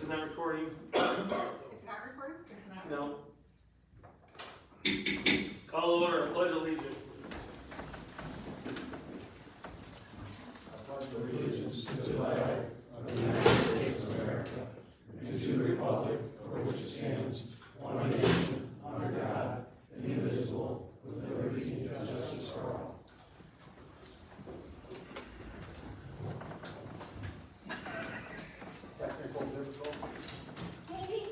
is not recording. It's not recorded? It's not. No. Call order, pledge allegiance. I pledge allegiance to the flag of the United States of America and to the republic for which it stands, one nation, under God, indivisible, with liberty and justice for all. Technical difficulties. Maybe.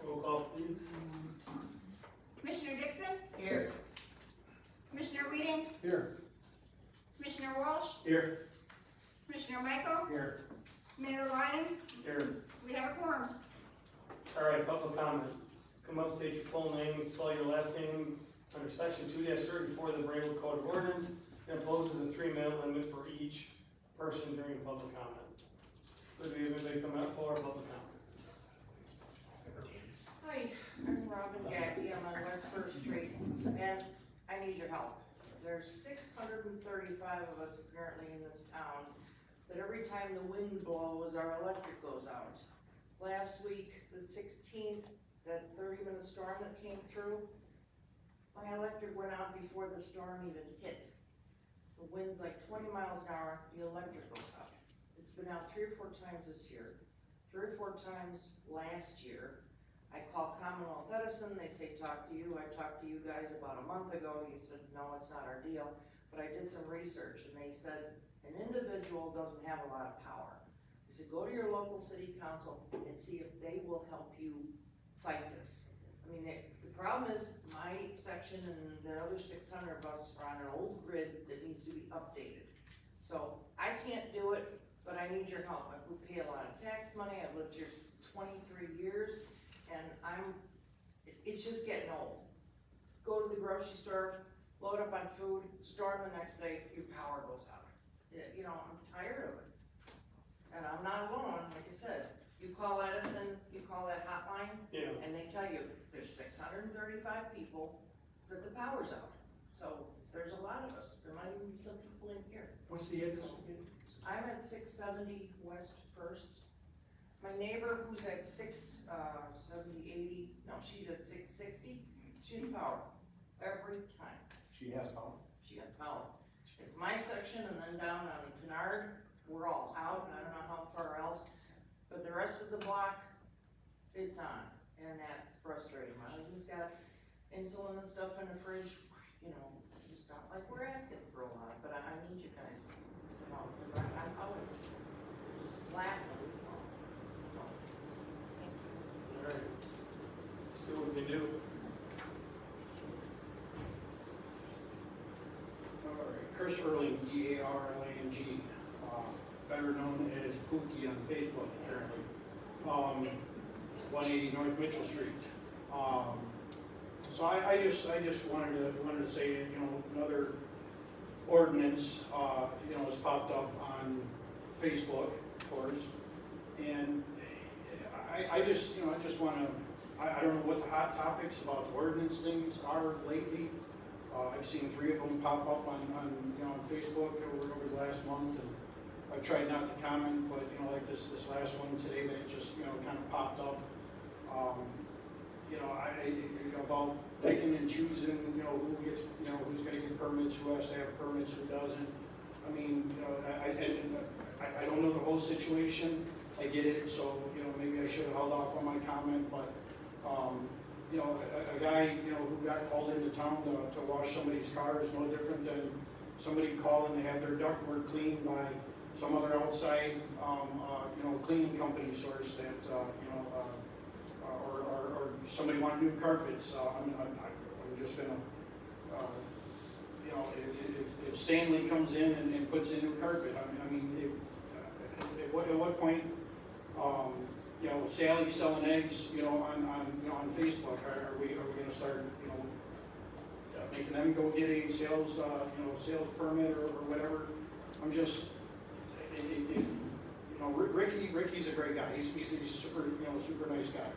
Roll call, please. Commissioner Dixon? Here. Commissioner Weeding? Here. Commissioner Walsh? Here. Commissioner Michael? Here. Mayor Lyons? Here. We have a quorum. All right, public comment. Come up, state your full name, and spell your last name under section 2-34 of the Braywood Code of Ordinance, and imposes a 3-minute limit for each person during public comment. So do you have anybody come up for public comment? Hi, I'm Robin Gacky, I'm on West First Street, and I need your help. There's 635 of us apparently in this town, that every time the wind blows, our electric goes out. Last week, the 16th, that 30-minute storm that came through, my electric went out before the storm even hit. The wind's like 20 miles an hour, the electric goes out. It's been out 3 or 4 times this year, 3 or 4 times last year. I call Commonwealth Edison, they say, talk to you. I talked to you guys about a month ago, you said, no, it's not our deal. But I did some research and they said, an individual doesn't have a lot of power. They said, go to your local city council and see if they will help you fight this. I mean, the problem is my section and the other 600 of us are on an old grid that needs to be updated. So I can't do it, but I need your help. We pay a lot of tax money, I've lived here 23 years. And it's just getting old. Go to the grocery store, load up on food, storm the next day, your power goes out. You know, I'm tired of it. And I'm not alone, like I said. You call Edison, you call that hotline, Yeah. and they tell you, there's 635 people that the power's out. So there's a lot of us, there might even be some people in here. What's the address again? I'm at 670 West First. My neighbor who's at 670, 80, no, she's at 660, she has power, every time, She has power. she has power. It's my section and then down on Kennard, we're all out, and I don't know how far else, but the rest of the block, it's on, and that's frustrating. My husband's got insulin and stuff in the fridge, you know, it's not like we're asking for a lot, but I need you guys to help, because I'm always just laughing. All right. See what we can do. All right, Chris Erling, E-A-R-L-A-N-G, better known as Pookie on Facebook apparently. 180 North Mitchell Street. So I just wanted to say, you know, another ordinance, you know, has popped up on Facebook, of course, and I just want to, I don't know what the hot topics about the ordinance things are lately. I've seen 3 of them pop up on you know, on Facebook over the last month, and I've tried not to comment, but, you know, like this last one today that just, you know, kind of popped up. You know, you know, about picking and choosing, you know, who gets, you know, who's gonna get permits, who has to have permits, who doesn't. I mean, you know, I don't know the whole situation. I get it, so, you know, maybe I should have held off on my comment, but, you know, a guy, you know, who got called into town to wash somebody's car is no different than somebody calling to have their ductwork cleaned by some other outside, you know, cleaning company source that, you know, or somebody wanted new carpets. I'm just gonna you know, if Stanley comes in and puts in new carpet, I mean, at what point, you know, Sally selling eggs, you know, on Facebook, are we gonna start, you know, making them go get a sales, sales permit or whatever? I'm just, you know, Ricky's a great guy, he's super, you know, super nice guy.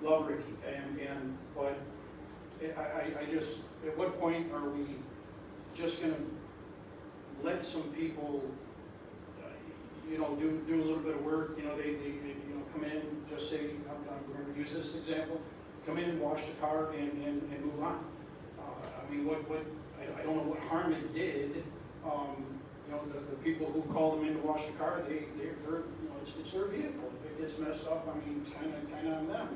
Love Ricky, but I just, at what point are we just gonna let some people, you know, do a little bit of work, you know, they you know, come in, just say, we're gonna use this example, come in, wash the car and move on. I mean, I don't know what harm it did, you know, the people who called them in to wash the car, they're, you know, it's their vehicle. If it gets messed up, I mean, it's kind of on them.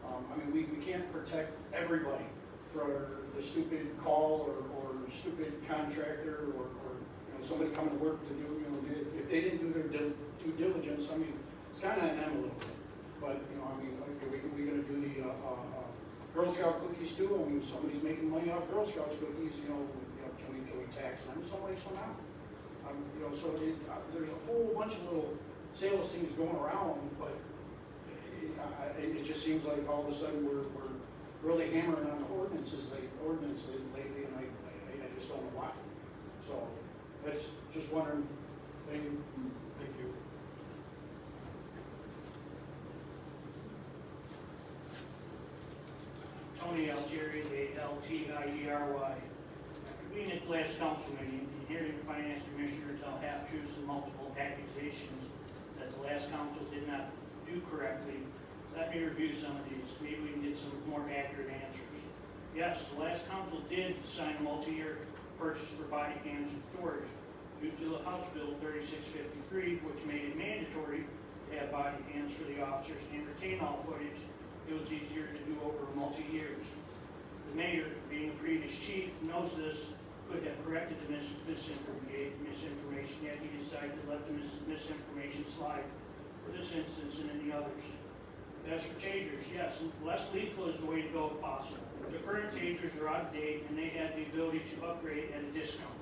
I mean, we can't protect everybody for the stupid call or stupid contractor or you know, somebody coming to work to do, you know, if they didn't do their due diligence, I mean, it's kind of on them a little bit. But, you know, I mean, like, are we gonna do the Girl Scout cookies too? I mean, somebody's making money off Girl Scouts cookies, you know, can we tax them some way somehow? You know, so there's a whole bunch of little sales things going around, but it just seems like all of a sudden we're really hammering on the ordinances lately, and I just don't know why. So that's just wondering. Thank you. Tony Altieri, Altiery. After being at the last council meeting and hearing the finance commissioner tell half-truths and multiple accusations that the last council did not do correctly, let me review some of these. Maybe we can get some more accurate answers. Yes, the last council did sign a multi-year purchase for body cams and storage due to the House Bill 3653, which made it mandatory to have body cams for the officers and retain all footage. It was easier to do over multi-years. The mayor, being a previous chief, knows this, could have corrected the misinformation, yet he decided to let the misinformation slide for this instance and any others. As for tasers, yes, less lethal is the way to go if possible. The current tasers are out of date and they have the ability to upgrade at a discount.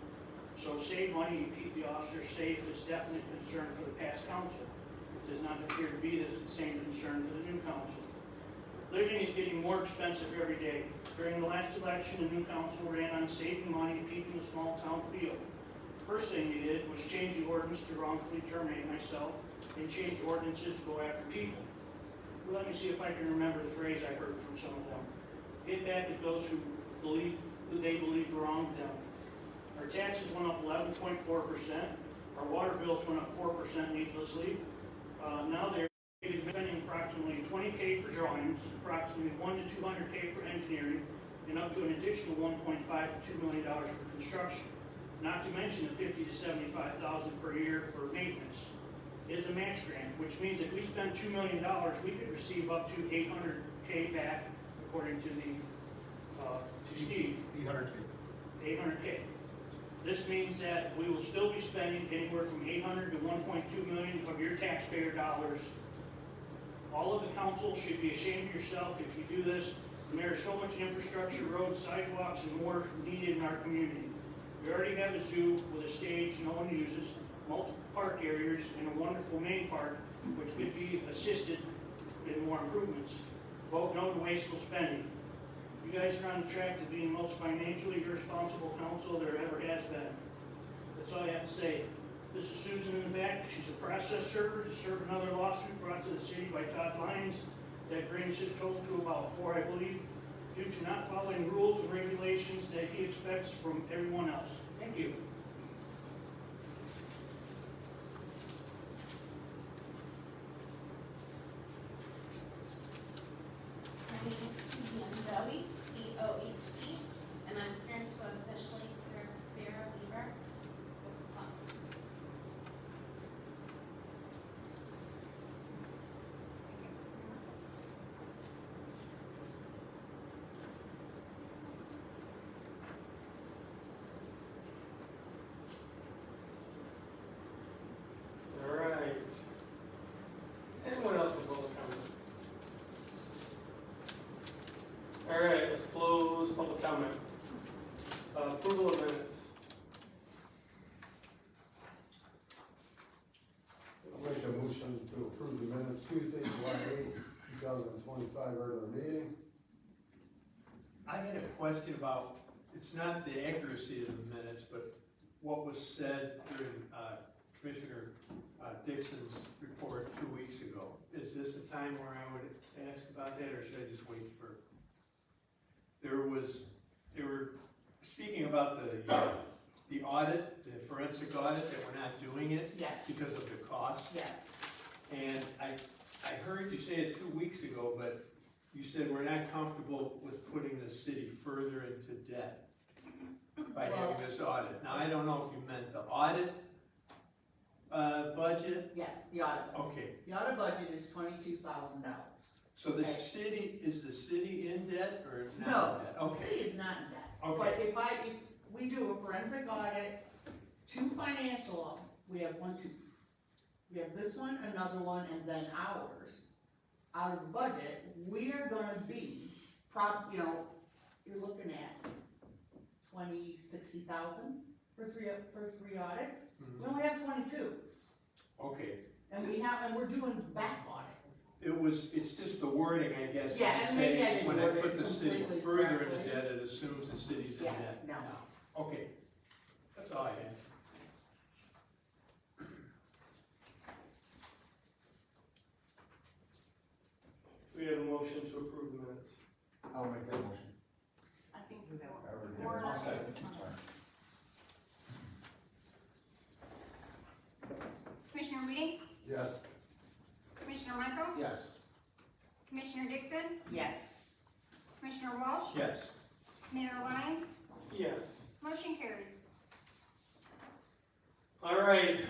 So save money and keep the officers safe is definitely a concern for the past council. It does not appear to be the same concern for the new council. Living is getting more expensive every day. During the last election, the new council ran on saving money and keeping the small town feel. First thing they did was change the ordinance to wrongfully terminate myself and change ordinances to go after people. Let me see if I can remember the phrase I heard from some of them. Get back at those who they believed wronged them. Our taxes went up 11.4%. Our water bills went up 4% needlessly. Now they're spending approximately $20K for drawings, approximately $1 to $200K for engineering, and up to an additional $1.5 to $2 million for construction. Not to mention the $50,000 to $75,000 per year for maintenance. It is a match grant, which means if we spend $2 million, we could receive up to $800K back, according to Steve. 800K. This means that we will still be spending anywhere from $800 to $1.2 million of your taxpayer dollars. All of the council should be ashamed of yourself if you do this. And there is so much infrastructure, roads, sidewalks, and more needed in our community. We already have a zoo with a stage no one uses, multiple park areas, and a wonderful main park, which could be assisted in more improvements. Vote no to wasteful spending. You guys are on the track to being the most financially irresponsible council there ever has been. That's all I have to say. This is Susan in the back. She's a process server to serve another lawsuit brought to the city by Todd Lyons that brings his total to about 4, I believe, due to not following rules and regulations that he expects from everyone else. Thank you. My name is Suzanne Dowie, T-O-H-E, and I'm here to officially serve Sarah Weaver with the summons. Tuesday, July 8th, 2025, regular meeting. I had a question about, it's not the accuracy of the minutes, but what was said during Commissioner Dixon's report 2 weeks ago. Is this a time where I would ask about that, or should I just wait for? They were speaking about the audit, the forensic audit, that we're not doing it Yes, because of the cost. yes. And I heard you say it 2 weeks ago, but you said we're not comfortable with putting the city further into debt by having this audit. Now, I don't know if you meant the audit budget. Yes, the audit budget. Okay, The audit budget is $22,000. so the Okay. city, is the city in debt or not No, in debt? the Okay, city is not in debt. Okay. But if we do a forensic audit, 2 financial, we have we have this one, another one, and then ours. Out of the budget, we are gonna be, you're looking at 60,000 for three audits. Mhm. We only have 22, Okay, and we're doing back audits. it's just the wording, I guess. Yeah, when and maybe I say- didn't When I word put it the city completely further into correctly. debt, it assumes the city's in Yes, debt. no. Okay, that's all I had. We have a motion to approve the minutes. I'll make that motion. I think I already did. Warren. I'll second. Sorry. Commissioner Reading, Yes. Commissioner Michael, Yes. Commissioner Dixon, Yes. Commissioner Walsh, Yes. Mayor Lyons, Yes. motion carries. All right,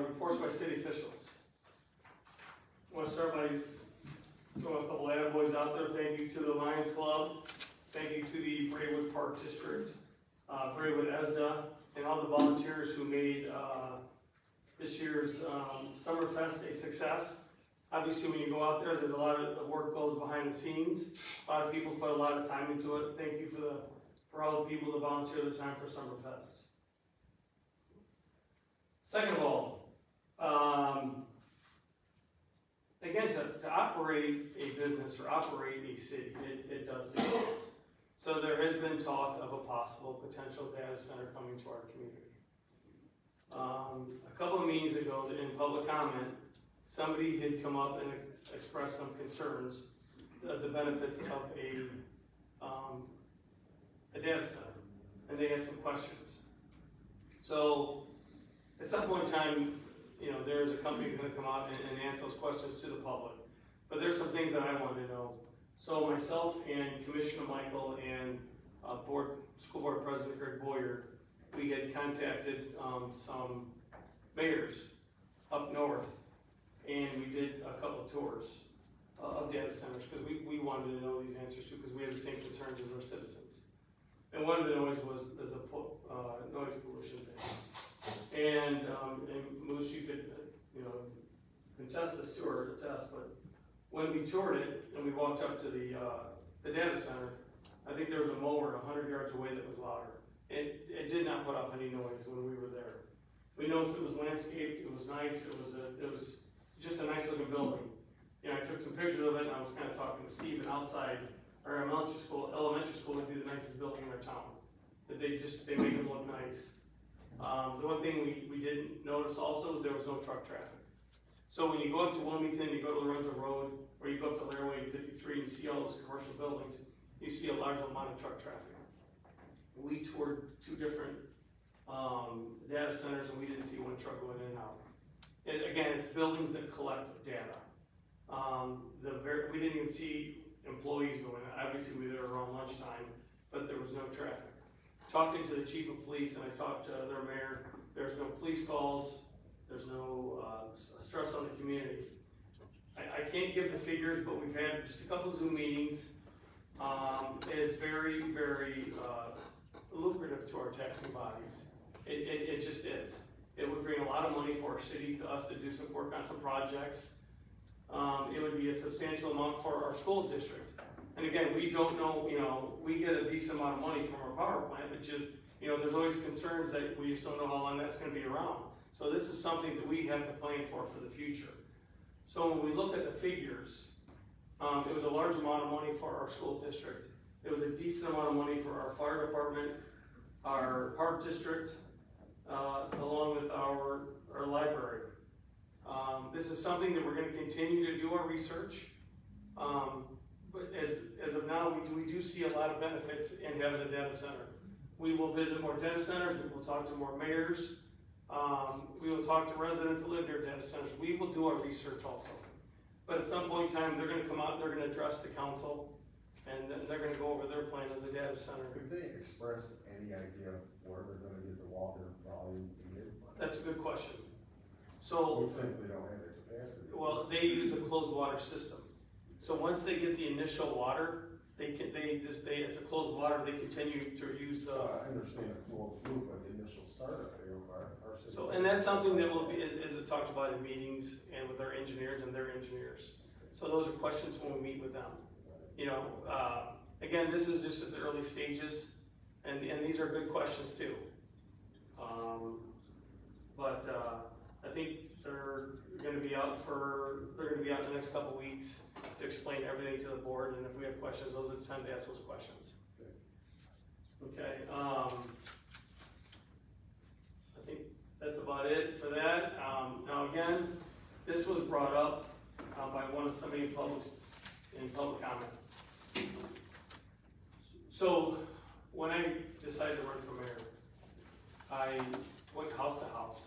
reports by city officials. I want to start by throwing a couple of attaboys out there. Thank you to the Lions Club. Thank you to the Braywood Park District, Braywood ESDA, and all the volunteers who made this year's Summerfest a success. Obviously, when you go out there, there's a lot of work goes behind the scenes. A lot of people put a lot of time into it. Thank you for all the people that volunteer their time for Summerfest. Second of all, again, to operate a business or operate a city, it does take costs. So there has been talk of a possible potential data center coming to our community. A couple of meetings ago, in public comment, somebody had come up and expressed some concerns, the benefits of a data center, and they had some questions. So, at some point in time, there's a company gonna come out and answer those questions to the public. But there's some things that I wanted to know. So myself and Commissioner Michael and School Board President Greg Boyer, we had contacted some mayors up north, and we did a couple of tours of data centers, because we wanted to know these answers too, because we have the same concerns as our citizens. And one of the noise was, there's a noise pollution thing. And Moose, you could, contest this too, or attest, but when we toured it and we walked up to the data center, I think there was a mower 100 yards away that was louder. It did not put off any noise when we were there. We noticed it was landscaped, it was nice, it was just a nice looking building. I took some pictures of it, and I was kind of talking to Stephen outside our elementary school would be the nicest building in our town. That they make them look nice. The one thing we didn't notice also, there was no truck traffic. So when you go up to Wilmington, you go to Lorenzo Road, or you go up to Laraway 53, and you see all those commercial buildings, you see a large amount of truck traffic. We toured 2 different data centers, and we didn't see one truck going in and out. Again, it's buildings that collect data. We didn't even see employees going in. Obviously, we were there around lunchtime, but there was no traffic. Talked to the chief of police, and I talked to their mayor. There's no police calls. There's no stress on the community. I can't give the figures, but we've had just a couple Zoom meetings. It's very, very lucrative to our taxing bodies. It just is. It would bring a lot of money for our city, to us to do some work on some projects. It would be a substantial amount for our school district. And again, we don't know, we get a decent amount of money from our power plant, but just, there's always concerns that we just don't know how long that's gonna be around. So this is something that we have to plan for the future. So when we look at the figures, it was a large amount of money for our school district. It was a decent amount of money for our fire department, our park district, along with our library. This is something that we're gonna continue to do our research. But as of now, we do see a lot of benefits in having a data center. We will visit more data centers, we will talk to more mayors, we will talk to residents that live near data centers. We will do our research also. But at some point in time, they're gonna come out, they're gonna address the council, and then they're gonna go over their plan of the data center. Could they express any idea of where they're gonna get the water volume needed? That's a good question. So, We simply don't have the capacity. well, they use a closed water system. So once they get the initial water, it's a closed water, they continue to use the. I understand the closed loop, but the initial startup, our system. So, and that's something that will be, is talked about in meetings and with our engineers and their engineers. So those are questions when we meet with them. You know, again, this is just at the early stages, and these are good questions too. But I think they're gonna be out in the next couple weeks to explain everything to the board, and if we have questions, those are the time to ask those questions. Okay, I think that's about it for that. Now again, this was brought up by somebody in public comment. So when I decided to run for mayor, I went house to house,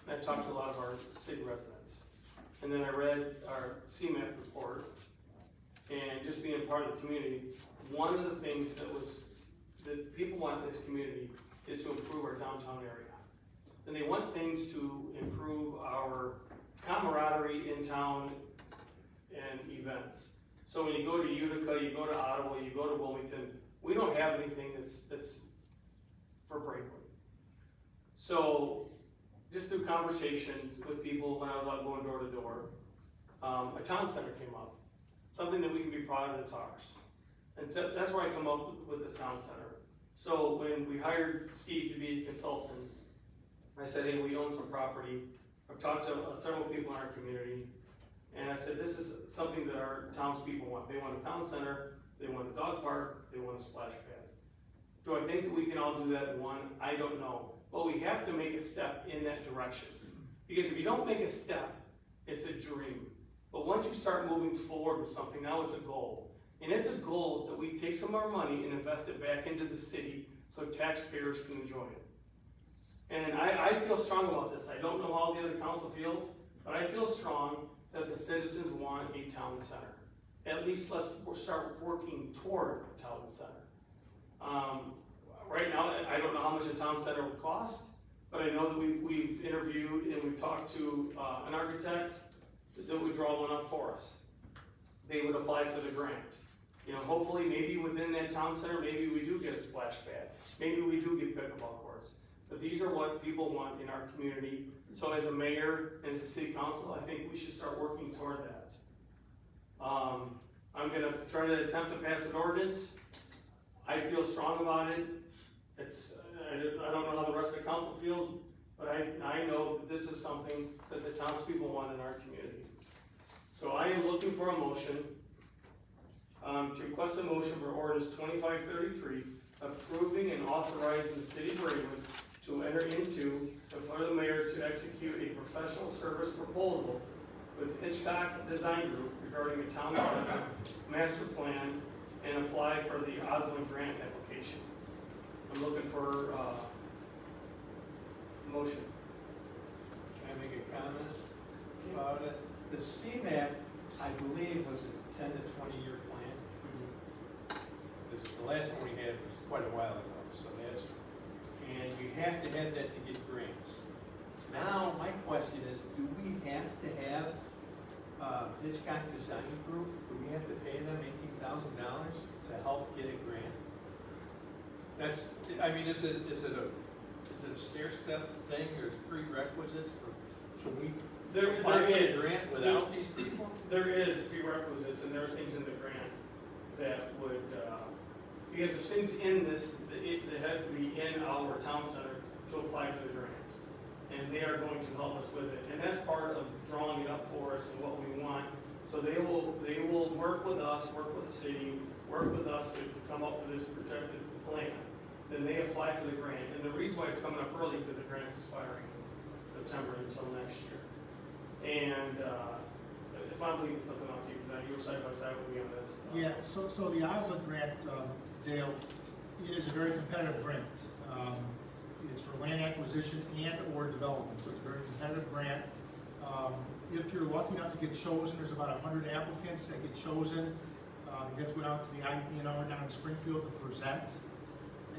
and I talked to a lot of our city residents. And then I read our CMAP report, and just being part of the community, one of the things that people want in this community is to improve our downtown area. And they want things to improve our camaraderie in town and events. So when you go to Utica, you go to Ottawa, you go to Wilmington, we don't have anything that's for Braidwood. So just through conversations with people when I was out going door to door, a town center came up, something that we can be proud of that's ours. And so that's where I come up with this town center. So when we hired Steve to be a consultant, I said, hey, we own some property. I've talked to several people in our community, and I said, this is something that our townspeople want. They want a town center, they want a dog park, they want a splash pad. Do I think that we can all do that in one? I don't know. But we have to make a step in that direction. Because if you don't make a step, it's a dream. But once you start moving forward with something, now it's a goal. And it's a goal that we take some of our money and invest it back into the city so taxpayers can enjoy it. And I feel strong about this. I don't know how the other council feels, but I feel strong that the citizens want a town center. At least let's start working toward a town center. Right now, I don't know how much a town center would cost, but I know that we've interviewed and we've talked to an architect that would draw one up for us. They would apply for the grant. You know, hopefully, maybe within that town center, maybe we do get a splash pad. Maybe we do get pickleball courts. But these are what people want in our community. So as a mayor and as a city council, I think we should start working toward that. I'm gonna try to attempt to pass an ordinance. I feel strong about it. I don't know how the rest of the council feels, but I know that this is something that the townspeople want in our community. So I am looking for a motion, to request a motion for ordinance 2533, approving and authorizing the city of Braidwood to enter into and for the mayor to execute a professional service proposal with Hitchcock Design Group regarding a town center master plan and apply for the Osland grant application. I'm looking for motion. Can I make a comment about it? The CMAP, I believe, was a 10 to 20-year plan. The last one we had was quite a while ago, so that's, and you have to have that to get grants. Now, my question is, do we have to have Hitchcock Design Group? Do we have to pay them $18,000 to help get a grant? That's, I mean, is it a stair-step thing, or prerequisites for, can we apply for a grant without these people? There is prerequisites, and there's things in the grant that would, because there's things in this, that has to be in our town center to apply for the grant. And they are going to help us with it. And and that's part of drawing it up for us and what we want. So they will work with us, work with the city, work with us to come up with this projected plan. Then they apply for the grant, and the reason why it's coming up early, because the grant's expiring in September until next year. And, if I'm leaving something else, because you were side by side with me on this. Yeah, so the OSLA grant, Dale, it is a very competitive grant. It's for land acquisition and or development, so it's a very competitive grant. If you're lucky enough to get chosen, there's about 100 applicants that get chosen. You have to go down to the IDNR down in Springfield to present.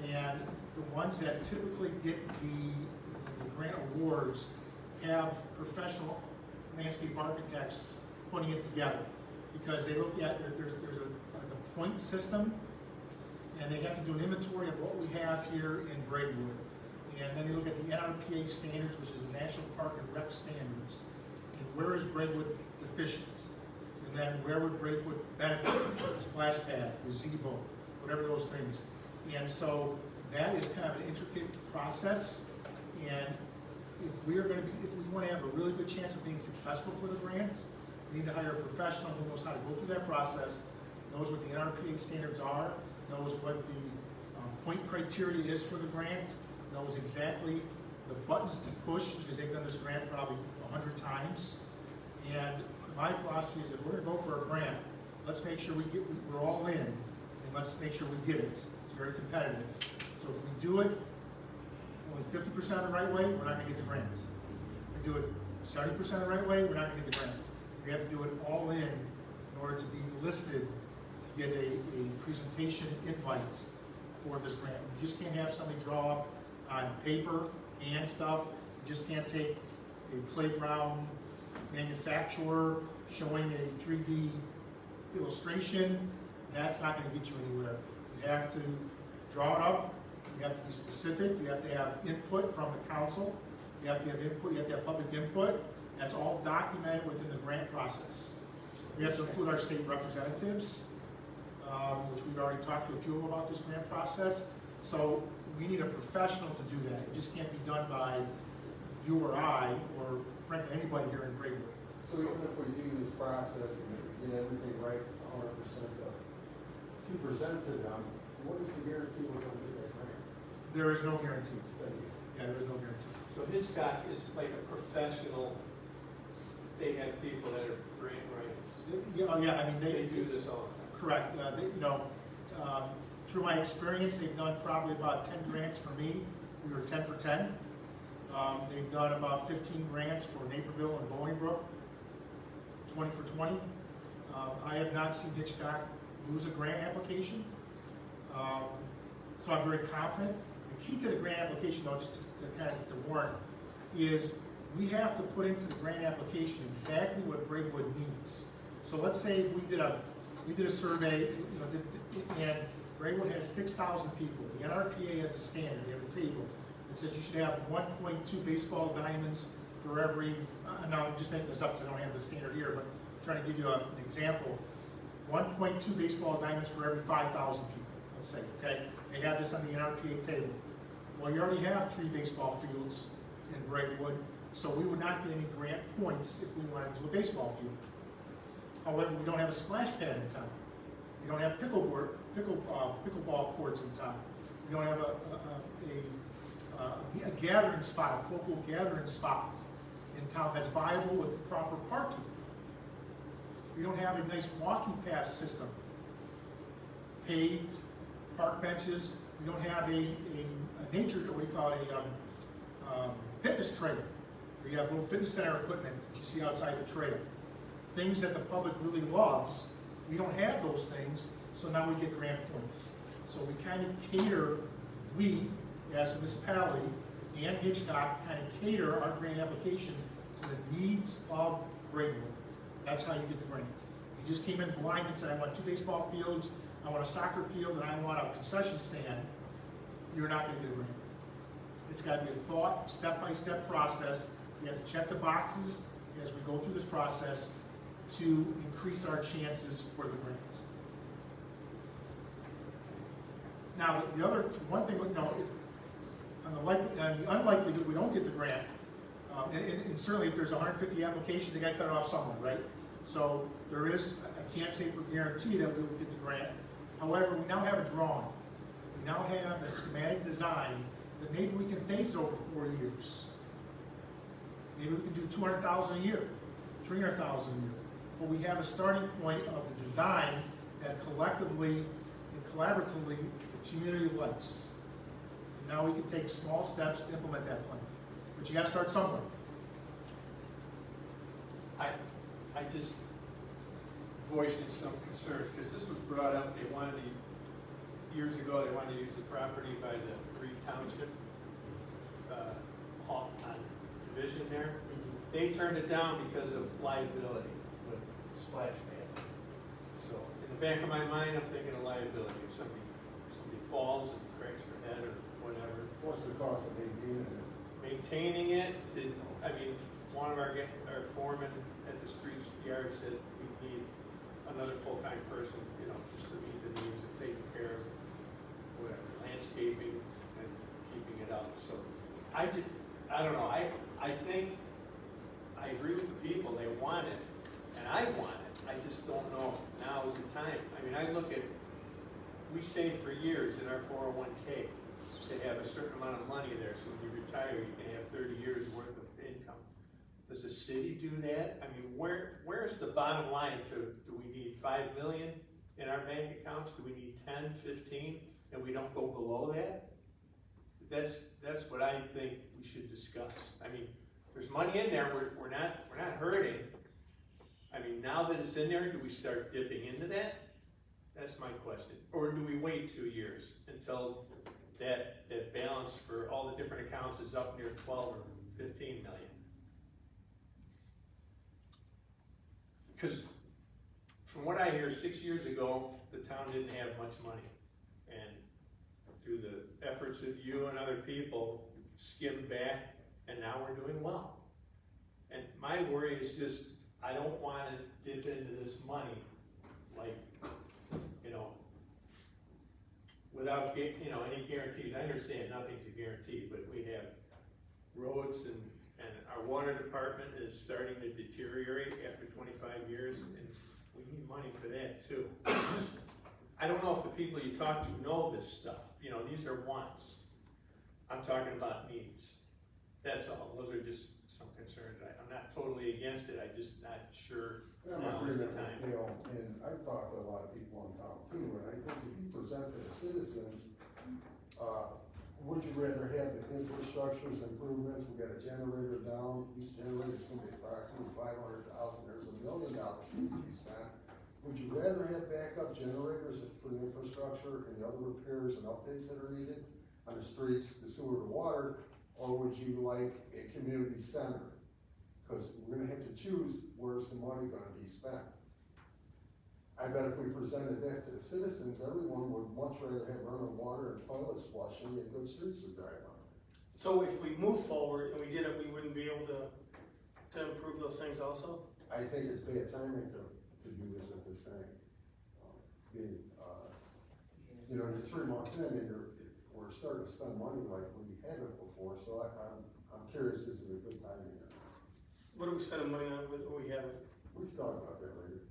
And the ones that typically get the grant awards have professional landscape architects putting it together. Because they look at, there's a point system, and they have to do an inventory of what we have here in Braidwood. And then they look at the NRPA standards, which is the National Park and Rec standards. And where is Braidwood deficient? And then where would Braidwood benefit? Splash pad, gazebo, whatever those things. And so that is kind of an intricate process. And if we want to have a really good chance of being successful for the grant, we need to hire a professional who knows how to go through that process, knows what the NRPA standards are, knows what the point criteria is for the grant, knows exactly the buttons to push, because they've done this grant probably 100 times. And my philosophy is, if we're gonna go for a grant, let's make sure we're all in, and let's make sure we get it. It's very competitive. So if we do it only 50% the right way, we're not gonna get the grant. If we do it 70% the right way, we're not gonna get the grant. We have to do it all in order to be listed to get a presentation invite for this grant. We just can't have somebody draw up on paper and stuff. You just can't take a playground manufacturer showing a 3D illustration. That's not going to get you anywhere. You have to draw it up. You have to be specific. You have to have input from the council. You have to have input. You have to have public input. That's all documented within the grant process. We have to include our state representatives, which we've already talked to a few of them about this grant process. So we need a professional to do that. It just can't be done by you or I, or frankly anybody here in Braidwood. So even if we do this process and get everything right, it's 100% to present to them, what is the guarantee we're going to get that grant? There is no guarantee. Thank you. Yeah, there is no guarantee. So Hitchcock is like a professional, they have people that are grant writers. Yeah, I mean, They do this all the time. correct. Through my experience, they've done probably about 10 grants for me. We were 10 for 10. They've done about 15 grants for Naperville and Bolingbrook, 20 for 20. I have not seen Hitchcock lose a grant application. So I'm very confident. The key to the grant application, though, just to kind of to warn, is we have to put into the grant application exactly what Braidwood needs. So let's say if we did a survey, and Braidwood has 6,000 people. The NRPA has a standard. They have a table that says you should have 1.2 baseball diamonds for every. Now I'm just making this up because I don't have the standard here, but I'm trying to give you an example. 1.2 baseball diamonds for every 5,000 people. Let's say, okay? They have this on the NRPA table. Well, you already have 3 baseball fields in Braidwood, so we would not get any grant points if we wanted to do a baseball field. However, we don't have a splash pad in town. We don't have pickleball courts in town. We don't have a gathering spot, a focal gathering spot in town that's viable with proper parking. We don't have a nice walking path system, paved, park benches. We don't have a nature, what do you call it, a fitness trail, where you have little fitness center equipment that you see outside the trail. Things that the public really loves. We don't have those things, so now we get grant points. So we kind of cater, we as a municipality and Hitchcock kind of cater our grant application to the needs of Braidwood. That's how you get the grant. If you just came in blind and said, I want 2 baseball fields, I want a soccer field, and I want a concession stand, you're not going to get a grant. It's got to be a thought, step-by-step process. We have to check the boxes as we go through this process to increase our chances for the grant. Now, the other one thing, on the unlikely that we don't get the grant, And certainly if there's 150 applications, they got cut off somewhere, right? So there is, I can't say for guarantee that we will get the grant. However, we now have a drawing. We now have a schematic design that maybe we can phase over 4 years. Maybe we can do 200,000 a year, 300,000 a year. But we have a starting point of the design that collectively and collaboratively the community likes. And now we can take small steps to implement that plan. But you gotta start somewhere. I just voicing some concerns, because this was brought up, they wanted to, years ago, they wanted to use the property by the Reed Township, hall on Division there. They turned it down because of liability with splash pad. So in the back of my mind, I'm thinking of liability. If somebody falls and cracks their head or whatever. What's the cost of maintaining it? Maintaining it, one of our foremen at the streets yard said we need another full-time person, just to meet the needs of taking care of whatever, landscaping and keeping it up. So I don't know, I think, I agree with the people, they want it, and I want it. I just don't know if now is the time. I mean, I look at, we saved for years in our 401k to have a certain amount of money there, so when you retire, you can have 30 years worth of income. Does the city do that? I mean, where's the bottom line do we need 5 million in our bank accounts? Do we need 10, 15, and we don't go below that? That's what I think we should discuss. I mean, there's money in there, we're not hurting. I mean, now that it's in there, do we start dipping into that? That's my question. Or do we wait 2 years until that balance for all the different accounts is up near 12 or 15 million? Because from what I hear, 6 years ago, the town didn't have much money. And through the efforts of you and other people, skimmed back, and now we're doing well. And my worry is just, I don't want to dip into this money, like, without, any guarantees. I understand nothing's a guarantee, but we have roads and our water department is starting to deteriorate after 25 years, and we need money for that too. I don't know if the people you talk to know this stuff. These are wants. I'm talking about needs. That's all. Those are just some concerns. I'm not totally against it. I'm just not sure now is the time. And I've talked to a lot of people in town too, and I think if you present to the citizens, would you rather have the infrastructure's improvements? We got a generator down, each generator's gonna be approximately 500,000, there's $1 million to be spent. Would you rather have backup generators for the infrastructure and the other repairs and updates that are needed on the streets, the sewer, the water, or would you like a community center? Because we're gonna have to choose where's the money gonna be spent. I bet if we presented that to the citizens, everyone would much rather have running water and toilets flushing and good streets to drive on. So if we move forward and we did it, we wouldn't be able to improve those things also? I think it's bad timing to do this at this time. You're 3 months in and we're starting to spend money like we haven't before, so I'm curious, this is a good timing. What are we spending money on with what we haven't? We can talk about that later.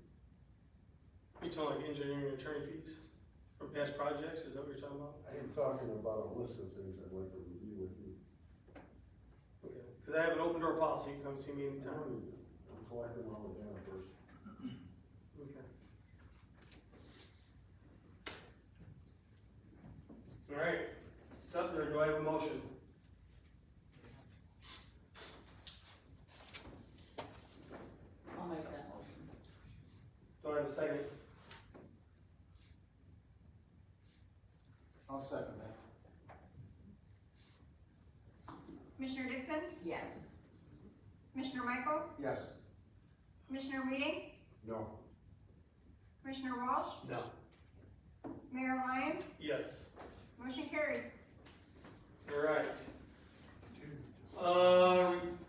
You talking like engineering and attorney fees from past projects? Is that what you're talking about? I am talking about a list of things I'd like to review with you. Okay, because I have an open door policy. You can come see me anytime. I'm collecting all the data first. Okay. All right, it's up there. Do I have a motion? I'll make that motion. Do I have a second? I'll second that. Commissioner Dixon? Yes. Commissioner Michael? Yes. Commissioner Weeding? No. Commissioner Walsh? No. Mayor Lyons? Yes. Motion carries. All right.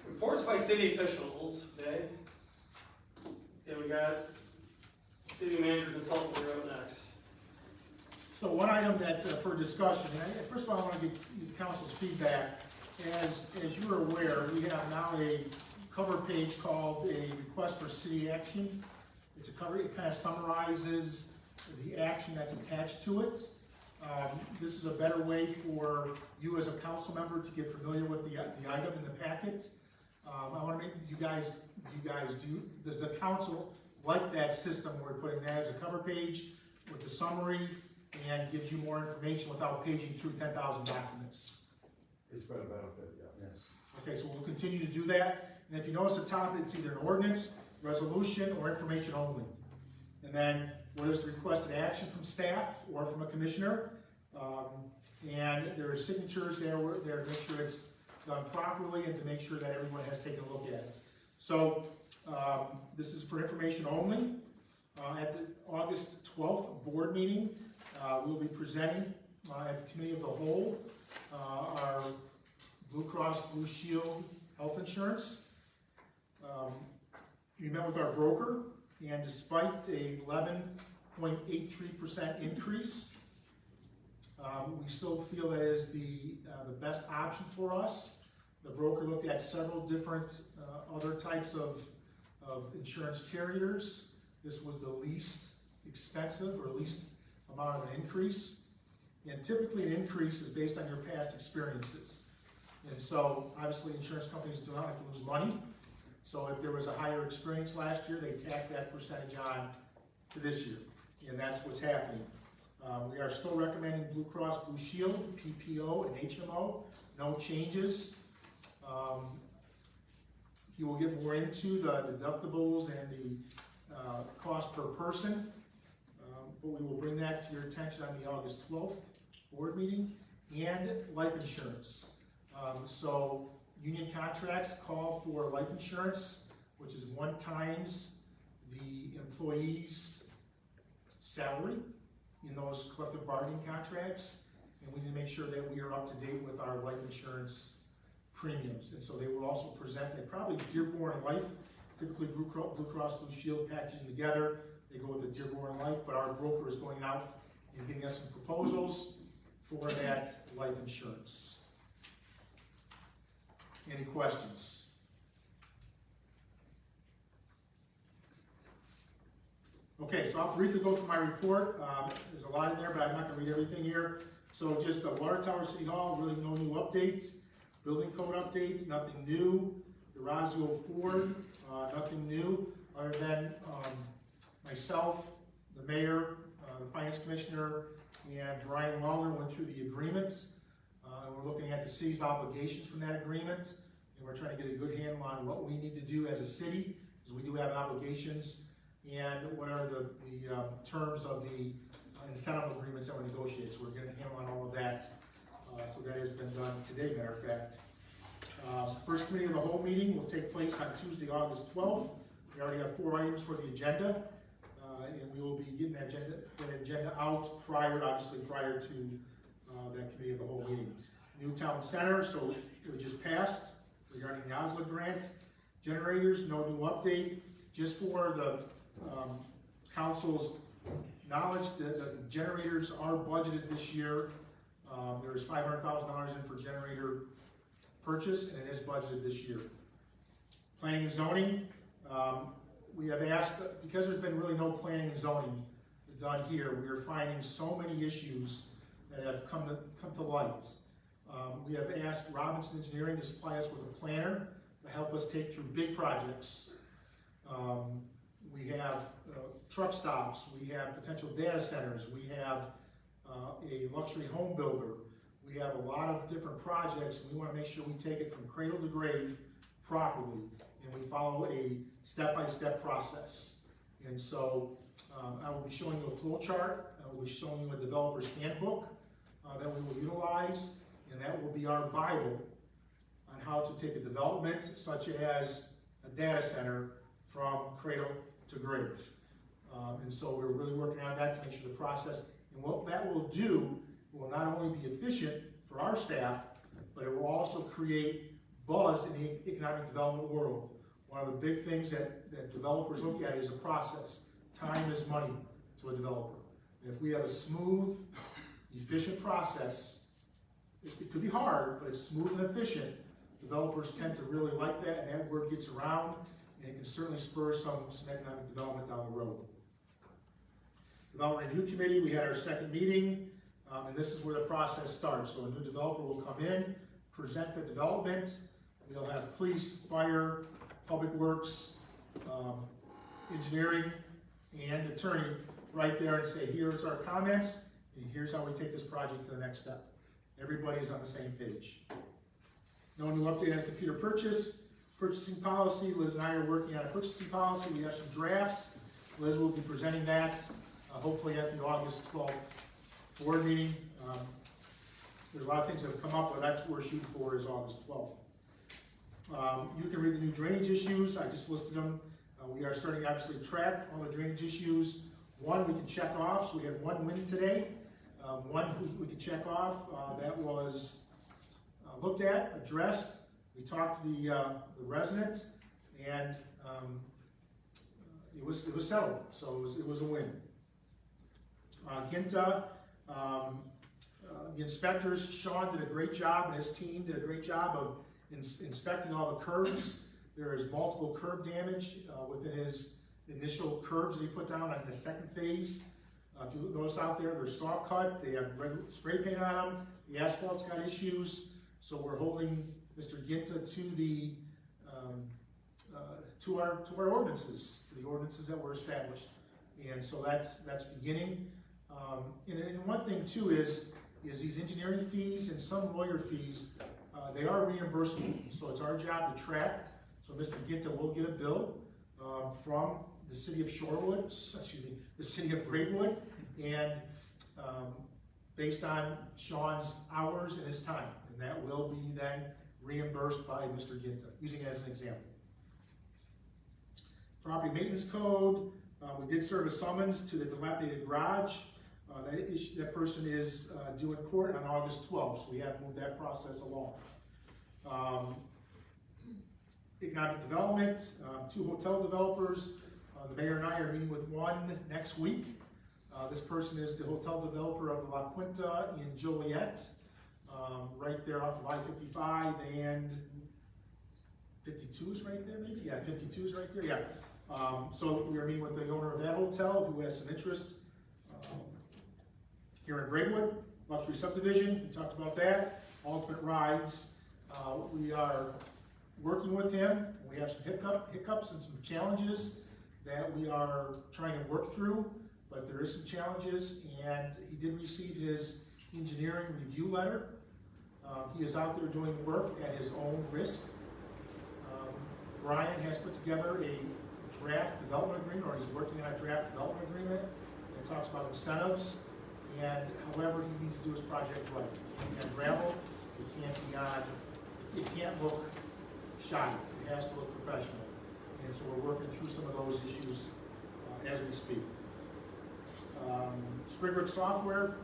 Reports by city officials, okay? Okay, we got city manager consultant, we're up next. So one item that, for discussion, and first of all, I want to give you the council's feedback As you're aware, we have now a cover page called a request for city action. It's a cover, it kind of summarizes the action that's attached to it. This is a better way for you as a council member to get familiar with the item in the packet. I want to make you guys does the council like that system where we're putting that as a cover page with the summary and gives you more information without paging through 10,000 documents? It's been a benefit, yes. Okay, so we'll continue to do that. And if you notice at the top, it's either an ordinance, resolution, or information only. And then what is the requested action from staff or from a commissioner? And there are signatures there to make sure it's done properly and to make sure that everyone has taken a look at it. So this is for information only. At the August 12th board meeting, we'll be presenting at the Committee of the Whole our Blue Cross Blue Shield health insurance. We met with our broker, and despite a 11.83% increase, we still feel that is the best option for us. The broker looked at several different other types of insurance carriers. This was the least expensive or least amount of an increase. And typically an increase is based on your past experiences. And so obviously insurance companies do not like to lose money. So if there was a higher experience last year, they tack that percentage on to this year. And that's what's happening. We are still recommending Blue Cross Blue Shield, PPO, and HMO. No changes. He will get more into the deductibles and the cost per person, but we will bring that to your attention on the August 12th board meeting. And life insurance. So union contracts call for life insurance, which is 1 times the employee's salary in those collective bargaining contracts, and we need to make sure that we are up to date with our life insurance premiums. And so they will also present, they probably Dearborn Life, typically Blue Cross Blue Shield packaging together, they go with the Dearborn Life, but our broker is going out and getting us some proposals for that life insurance. Any questions? Okay, so I'll briefly go through my report. There's a lot in there, but I'm not going to read everything here. So just the Water Tower City Hall, really no new updates. Building code updates, nothing new. Durazio Ford, nothing new, other than myself, the mayor, the finance commissioner, and Ryan Wallner went through the agreements. And we're looking at the city's obligations from that agreement, and we're trying to get a good handle on what we need to do as a city, because we do have obligations, and what are the terms of the incentive agreements that we negotiate. So we're getting a handle on all of that. So that has been done today, matter of fact. First committee of the whole meeting will take place on Tuesday, August 12th. We already have 4 items for the agenda, and we will be getting that agenda out prior to that committee of the whole meetings. New Town Center, so it just passed regarding the OSLA grant. Generators, no new update. Just for the council's knowledge, the generators are budgeted this year. There is $500,000 in for generator purchase, and it is budgeted this year. Planning and zoning, we have asked, because there's been really no planning and zoning done here, we are finding so many issues that have come to light. We have asked Robinson Engineering to supply us with a planner to help us take through big projects. We have truck stops, we have potential data centers, we have a luxury home builder. We have a lot of different projects, and we want to make sure we take it from cradle to grave properly, and we follow a step-by-step process. And so I will be showing you a flow chart, I will be showing you a developer's handbook that we will utilize, and that will be our Bible on how to take a development such as a data center from cradle to grave. And so we're really working on that to make sure the process, and what that will do, will not only be efficient for our staff, but it will also create buzz in the economic development world. One of the big things that developers look at is a process. Time is money to a developer. And if we have a smooth, efficient process, it could be hard, but it's smooth and efficient. Developers tend to really like that, and that word gets around, and it can certainly spur some economic development down the road. Development Review Committee, we had our second meeting, and this is where the process starts. So a new developer will come in, present the development. We'll have police, fire, public works, engineering, and attorney right there and say, here's our comments, and here's how we take this project to the next step. Everybody's on the same page. No new update on computer purchasing policy. Liz and I are working on a purchasing policy. We have some drafts. Liz will be presenting that hopefully at the August 12th board meeting. There's a lot of things that have come up, but that's what we're shooting for is August 12th. You can read the new drainage issues. I just listed them. We are starting to obviously track all the drainage issues. One we can check off, so we had one win today. One we can check off, that was looked at, addressed. We talked to the resident, and it was settled, so it was a win. Ginta, the inspectors, Sean did a great job, and his team did a great job of inspecting all the curbs. There is multiple curb damage within his initial curbs that he put down on the second phase. If you notice out there, they're saw cut, they have red spray paint on them, the asphalt's got issues, so we're holding Mr. Ginta to the to our ordinances, to the ordinances that were established, and so that's beginning. And one thing too is these engineering fees and some lawyer fees, they are reimbursable, so it's our job to track. So Mr. Ginta will get a bill from the city of Shorewood, excuse me, the city of Braidwood, and based on Sean's hours and his time, and that will be then reimbursed by Mr. Ginta, using it as an example. Property maintenance code, we did serve a summons to the dilapidated garage. That person is due in court on August 12th, so we have moved that process along. Economic development, 2 hotel developers. The mayor and I are meeting with one next week. This person is the hotel developer of the La Quinta in Joliet, right there off of I-55 and 52 is right there, maybe? Yeah, 52 is right there, yeah. So we are meeting with the owner of that hotel who has some interest here in Braidwood. Luxury subdivision, we talked about that. Ultimate Rides, we are working with him. We have some hiccups and some challenges that we are trying to work through, but there is some challenges, and he did receive his engineering review letter. He is out there doing work at his own risk. Brian has put together a draft development agreement, or he's working on a draft development agreement that talks about incentives, and however he needs to do his project right. It can't gravel, it can't look shoddy, it has to look professional. And so we're working through some of those issues as we speak. Springbrook Software,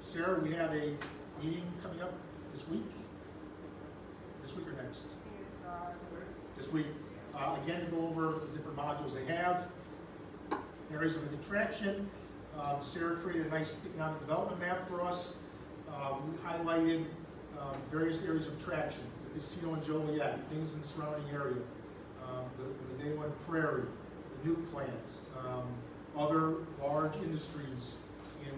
Sarah, we have a meeting coming up this week. This week or next? This week. Again, to go over the different modules they have. Areas of attraction. Sarah created a nice economic development map for us. We highlighted various areas of traction. The casino in Joliet, things in the surrounding area, the Day One Prairie, the nuke plants, other large industries, and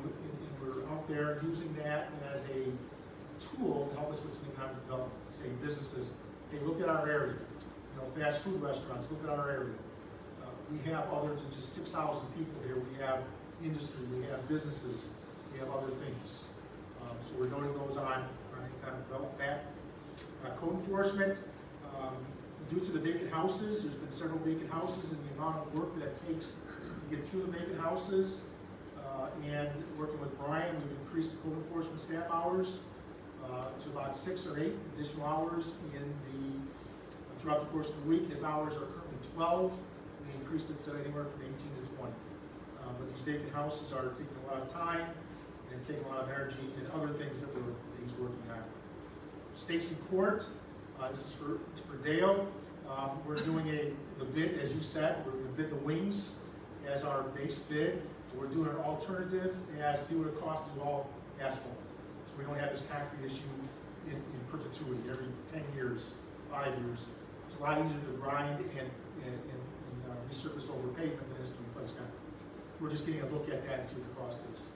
we're out there using that as a tool to help us with some economic development. To say businesses, hey, look at our area. You know, fast food restaurants, look at our area. We have other than just 6,000 people here. We have industry, we have businesses, we have other things. So we're noting those on economic development map. Code enforcement, due to the vacant houses, there's been several vacant houses, and the amount of work that it takes to get through the vacant houses, and working with Brian, we've increased the code enforcement staff hours to about 6 or 8 additional hours throughout the course of the week. His hours are currently 12. We increased it to anywhere from 18 to 20. But these vacant houses are taking a lot of time and taking a lot of energy and other things that he's working on. Stacy Court, this is for Dale. We're doing the bid, as you said, we're going to bid the wings as our base bid. We're doing an alternative as to what it costs to do all asphalt. So So we don't have this concrete issue in perpetuity, every 10 years, 5 years. It's a lot easier to grind and resurface over pavement than it is to replace concrete. We're just getting a look at that and see what the cost is.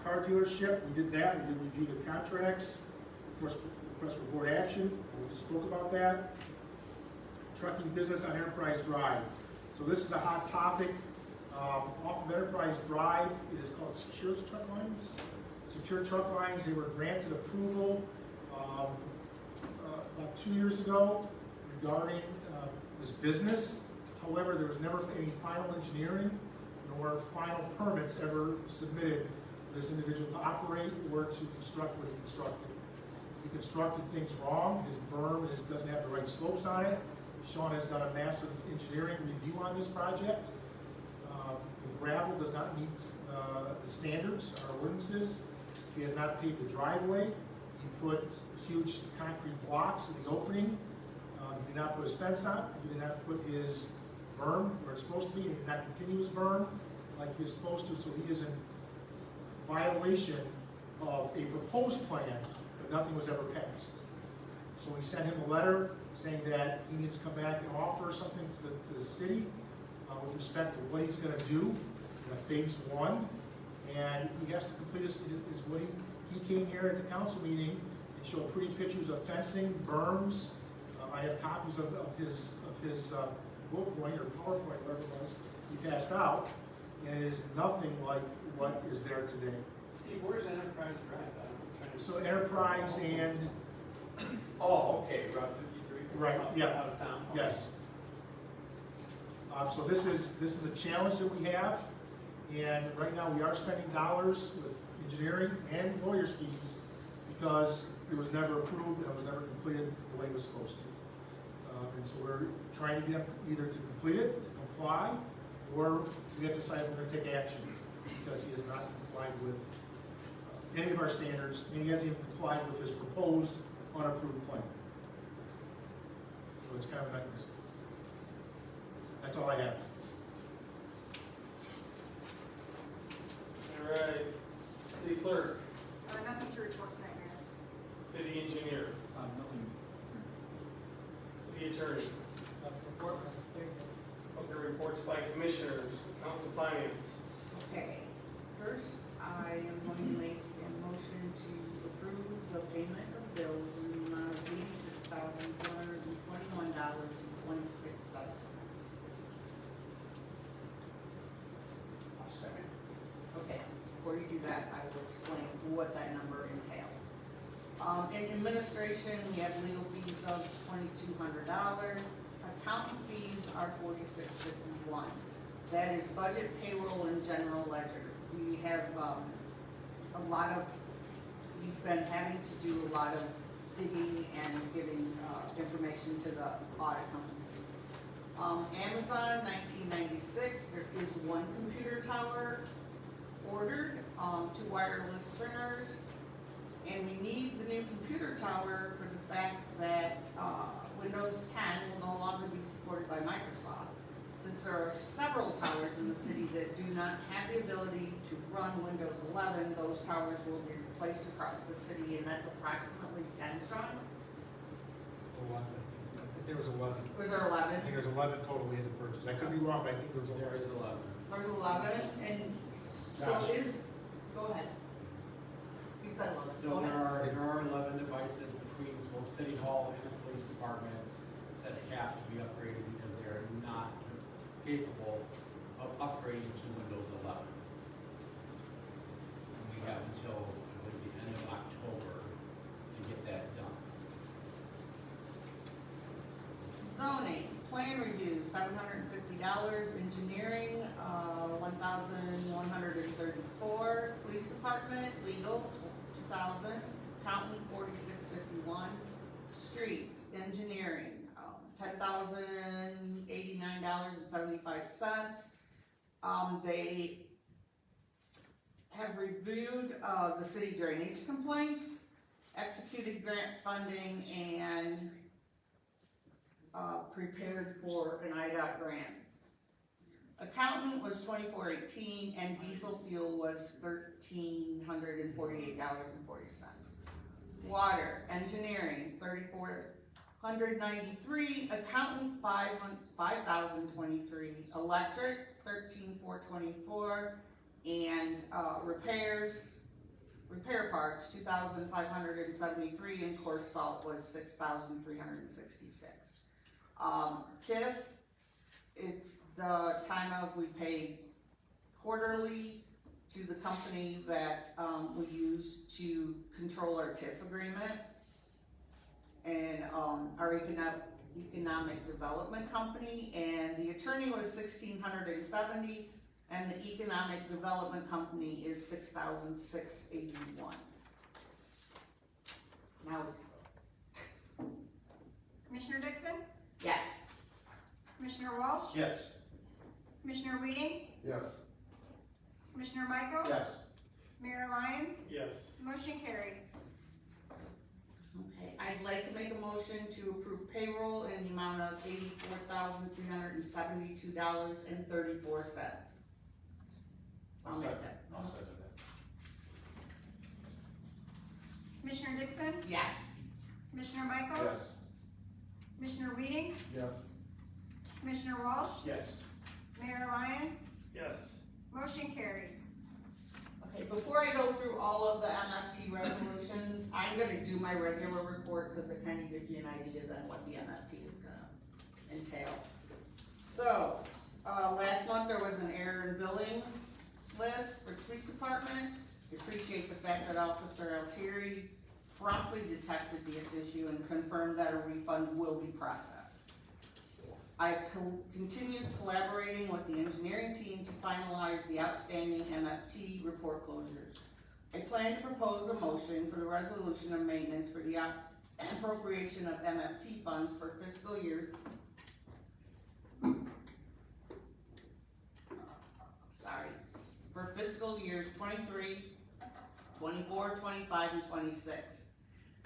Car dealership, we did that, we did review the contracts, request for board action, we just spoke about that. Trucking business on Enterprise Drive. So this is a hot topic. Off of Enterprise Drive, it is called Secure Truck Lines. Secure Truck Lines, they were granted approval about 2 years ago regarding this business. However, there was never any final engineering nor final permits ever submitted for this individual to operate or to construct what he constructed. He constructed things wrong. His berm doesn't have the right slopes on it. Sean has done a massive engineering review on this project. The gravel does not meet the standards, our ordinances. He has not paved the driveway. He put huge concrete blocks in the opening. He did not put his fence on. He did not put his berm where it's supposed to be. He did not continue his berm like he was supposed to, so he is in violation of a proposed plan, but nothing was ever passed. So we sent him a letter saying that he needs to come back and offer something to the city with respect to what he's going to do in a phase 1, and he has to complete his what he came here at the council meeting and showed pretty pictures of fencing, berms. I have copies of his PowerPoint or PowerPoint, whatever it was, he passed out, and it is nothing like what is there today. Steve, where's Enterprise Drive? So Enterprise and Oh, okay, Route 53. Right, yeah. Out of town. Okay. yes. So this is a challenge that we have, and right now we are spending dollars with engineering and lawyers' fees because it was never approved and it was never completed the way it was supposed to. And so we're trying to get him either to complete it, to comply, or we have to decide if we're going to take action because he has not complied with any of our standards, and he hasn't even complied with his proposed unapproved plan. So it's kind of a nightmare. That's all I have. All right, city clerk, Nothing to report tonight, Mayor. city engineer, Nothing. city attorney. Okay, reports by commissioners, council finance. Okay, first, I am going to make a motion to approve the payment of bills in the amount of $86,421.26. Second. Okay, before you do that, I will explain what that number entails. In administration, we have legal fees of $2,200. Accountant fees are $46.51. That is budget, payroll, and general ledger. We have we've been having to do a lot of digging and giving information to the audit company. Amazon, 1996, there is one computer tower ordered, 2 wireless printers, and we need the new computer tower for the fact that Windows 10 will no longer be supported by Microsoft. Since there are several towers in the city that do not have the ability to run Windows 11, those towers will be replaced across the city, and that's approximately 10, Sean? 11. I think there was 11. Was there 11? I think there's 11 total we had to purchase. I could be wrong, but I think there was 11. There's 11, and so Josh. go ahead. You said 11, So go ahead. there are 11 devices between both City Hall and the police departments that have to be upgraded because they are not capable of upgrading to Windows 11. We have until, I believe, the end of October to get that done. Zoning, plan review, $750, engineering, $1,134, police department, legal, $2,000, accountant, $46.51, streets, engineering, $10,089.75. They have reviewed, the city drainage complaints, executed grant funding, and prepared for an IDOT grant. Accountant was $24.18, and diesel fuel was $1,348.40. Water, engineering, $3,493, accountant, $5,023, electric, $13,424, and, repair parts, $2,573, and course salt was $6,366. TIF, it's the time of, we pay quarterly to the company that, we use to control our TIF agreement. And, our economic development company, and the attorney was $1,670, and the economic development company is $6,681. Now, Commissioner Dixon? yes. Commissioner Walsh? Yes. Commissioner Weeding? Yes. Commissioner Michael? Yes. Mayor Lyons? Yes. Motion carries. Okay, I'd like to make a motion to approve payroll in the amount of $84,372.34. I'll make that. I'll second that. Commissioner Dixon? Yes. Commissioner Michael? Yes. Commissioner Weeding? Yes. Commissioner Walsh? Yes. Mayor Lyons? Yes. Motion carries. Okay, before I go through all of the MFT resolutions, I'm gonna do my regular report, because it kind of gives you an idea then what the MFT is gonna entail. So, last month there was an error in billing list for the police department. We appreciate the fact that Officer Altieri promptly detected this issue and confirmed that a refund will be processed. I've continued collaborating with the engineering team to finalize the outstanding MFT report closures. I plan to propose a motion for the resolution of maintenance for the appropriation of MFT funds for fiscal year for fiscal years 23, 24, 25, and 26.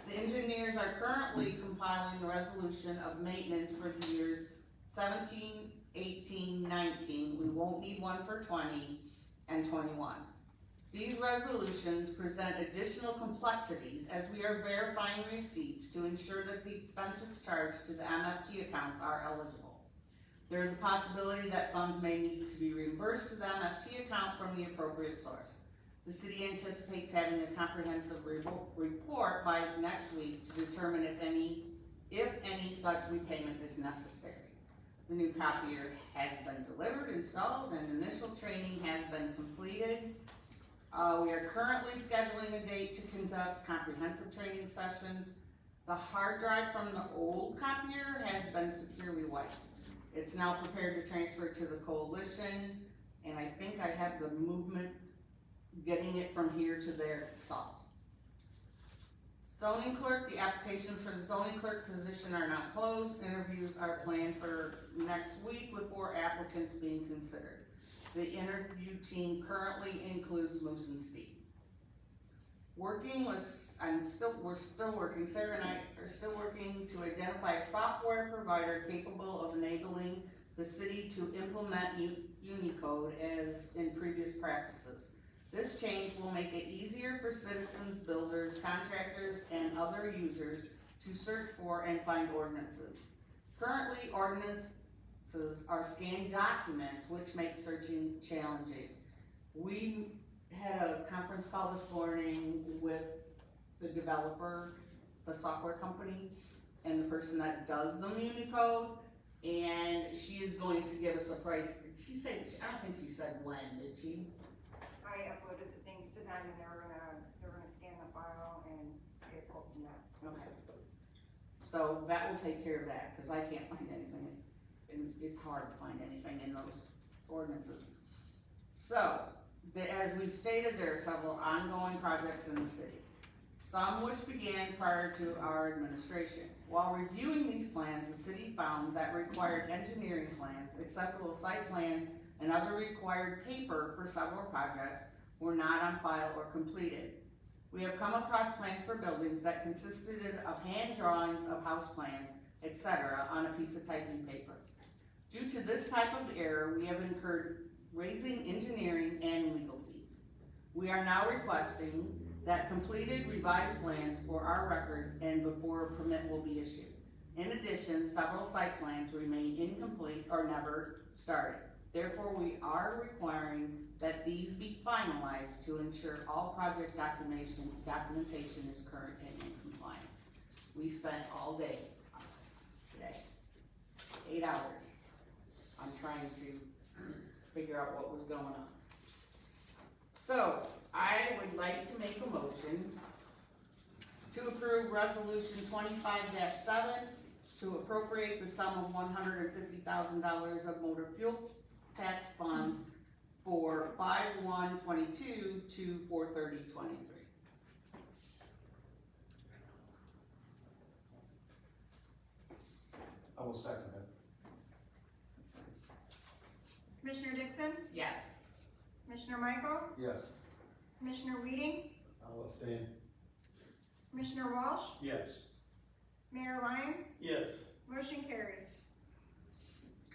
The engineers are currently compiling the resolution of maintenance for the years 17, 18, 19, we won't need one for 20, and 21. These resolutions present additional complexities as we are verifying receipts to ensure that the expenses charged to the MFT accounts are eligible. There is a possibility that funds may need to be reimbursed to the MFT account from the appropriate source. The city anticipates having a comprehensive report by next week to determine if any such repayment is necessary. The new copier has been delivered, installed, and initial training has been completed. We are currently scheduling a date to conduct comprehensive training sessions. The hard drive from the old copier has been securely wiped. It's now prepared to transfer to the coalition, and I think I have the movement getting it from here to there solved. Zoning clerk, the applications for the zoning clerk position are not closed. Interviews are planned for next week with 4 applicants being considered. The interview team currently includes Moose and Steve. We're still working, Sarah and I are still working to identify a software provider capable of enabling the city to implement Unicode as in previous practices. This change will make it easier for citizens, builders, contractors, and other users to search for and find ordinances. Currently, ordinances are scanned documents, which make searching challenging. We had a conference call this morning with the developer, the software company, and the person that does the Unicode, and she is going to give us a price. She said, I don't think she said when, did she? I uploaded the things to them and they're gonna scan the file and get it pulled from that. Okay. So that will take care of that, cause I can't find anything, and it's hard to find anything in those ordinances. So, as we've stated, there are several ongoing projects in the city, some which began prior to our administration. While reviewing these plans, the city found that required engineering plans, acceptable site plans, and other required paper for several projects were not on file or completed. We have come across plans for buildings that consisted of hand drawings of house plans, etc., on a piece of typing paper. Due Due to this type of error, we have incurred raising engineering and legal fees. We are now requesting that completed revised plans for our records and before a permit will be issued. In addition, several site plans remain incomplete or never started. Therefore, we are requiring that these be finalized to ensure all project documentation is current and in compliance. We spent all day on this today, 8 hours, on trying to figure out what was going on. So, I would like to make a motion to approve resolution 25-7 to appropriate the sum of $150,000 of motor fuel tax funds for 5/1/22 to 4/30/23. I will second that. Commissioner Dixon? Yes. Commissioner Michael? Yes. Commissioner Weeding? I'll abstain. Commissioner Walsh? Yes. Mayor Lyons? Yes. Motion carries.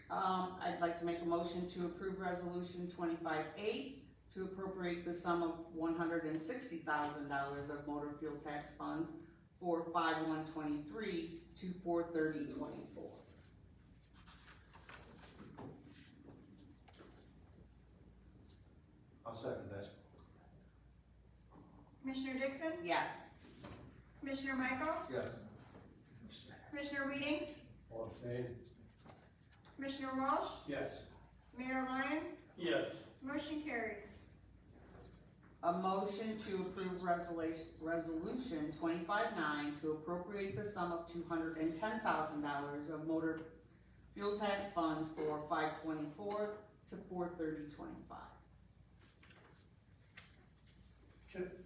I'd like to make a motion to approve resolution 25-8 to appropriate the sum of $160,000 of motor fuel tax funds for 5/1/23 to 4/30/24. I'll second that. Commissioner Dixon? Yes. Commissioner Michael? Yes. Commissioner Weeding? I'll abstain. Commissioner Walsh? Yes. Mayor Lyons? Yes. Motion carries. A motion to approve resolution 25-9 to appropriate the sum of $210,000 of motor fuel tax funds for 5/24 to 4/30/25.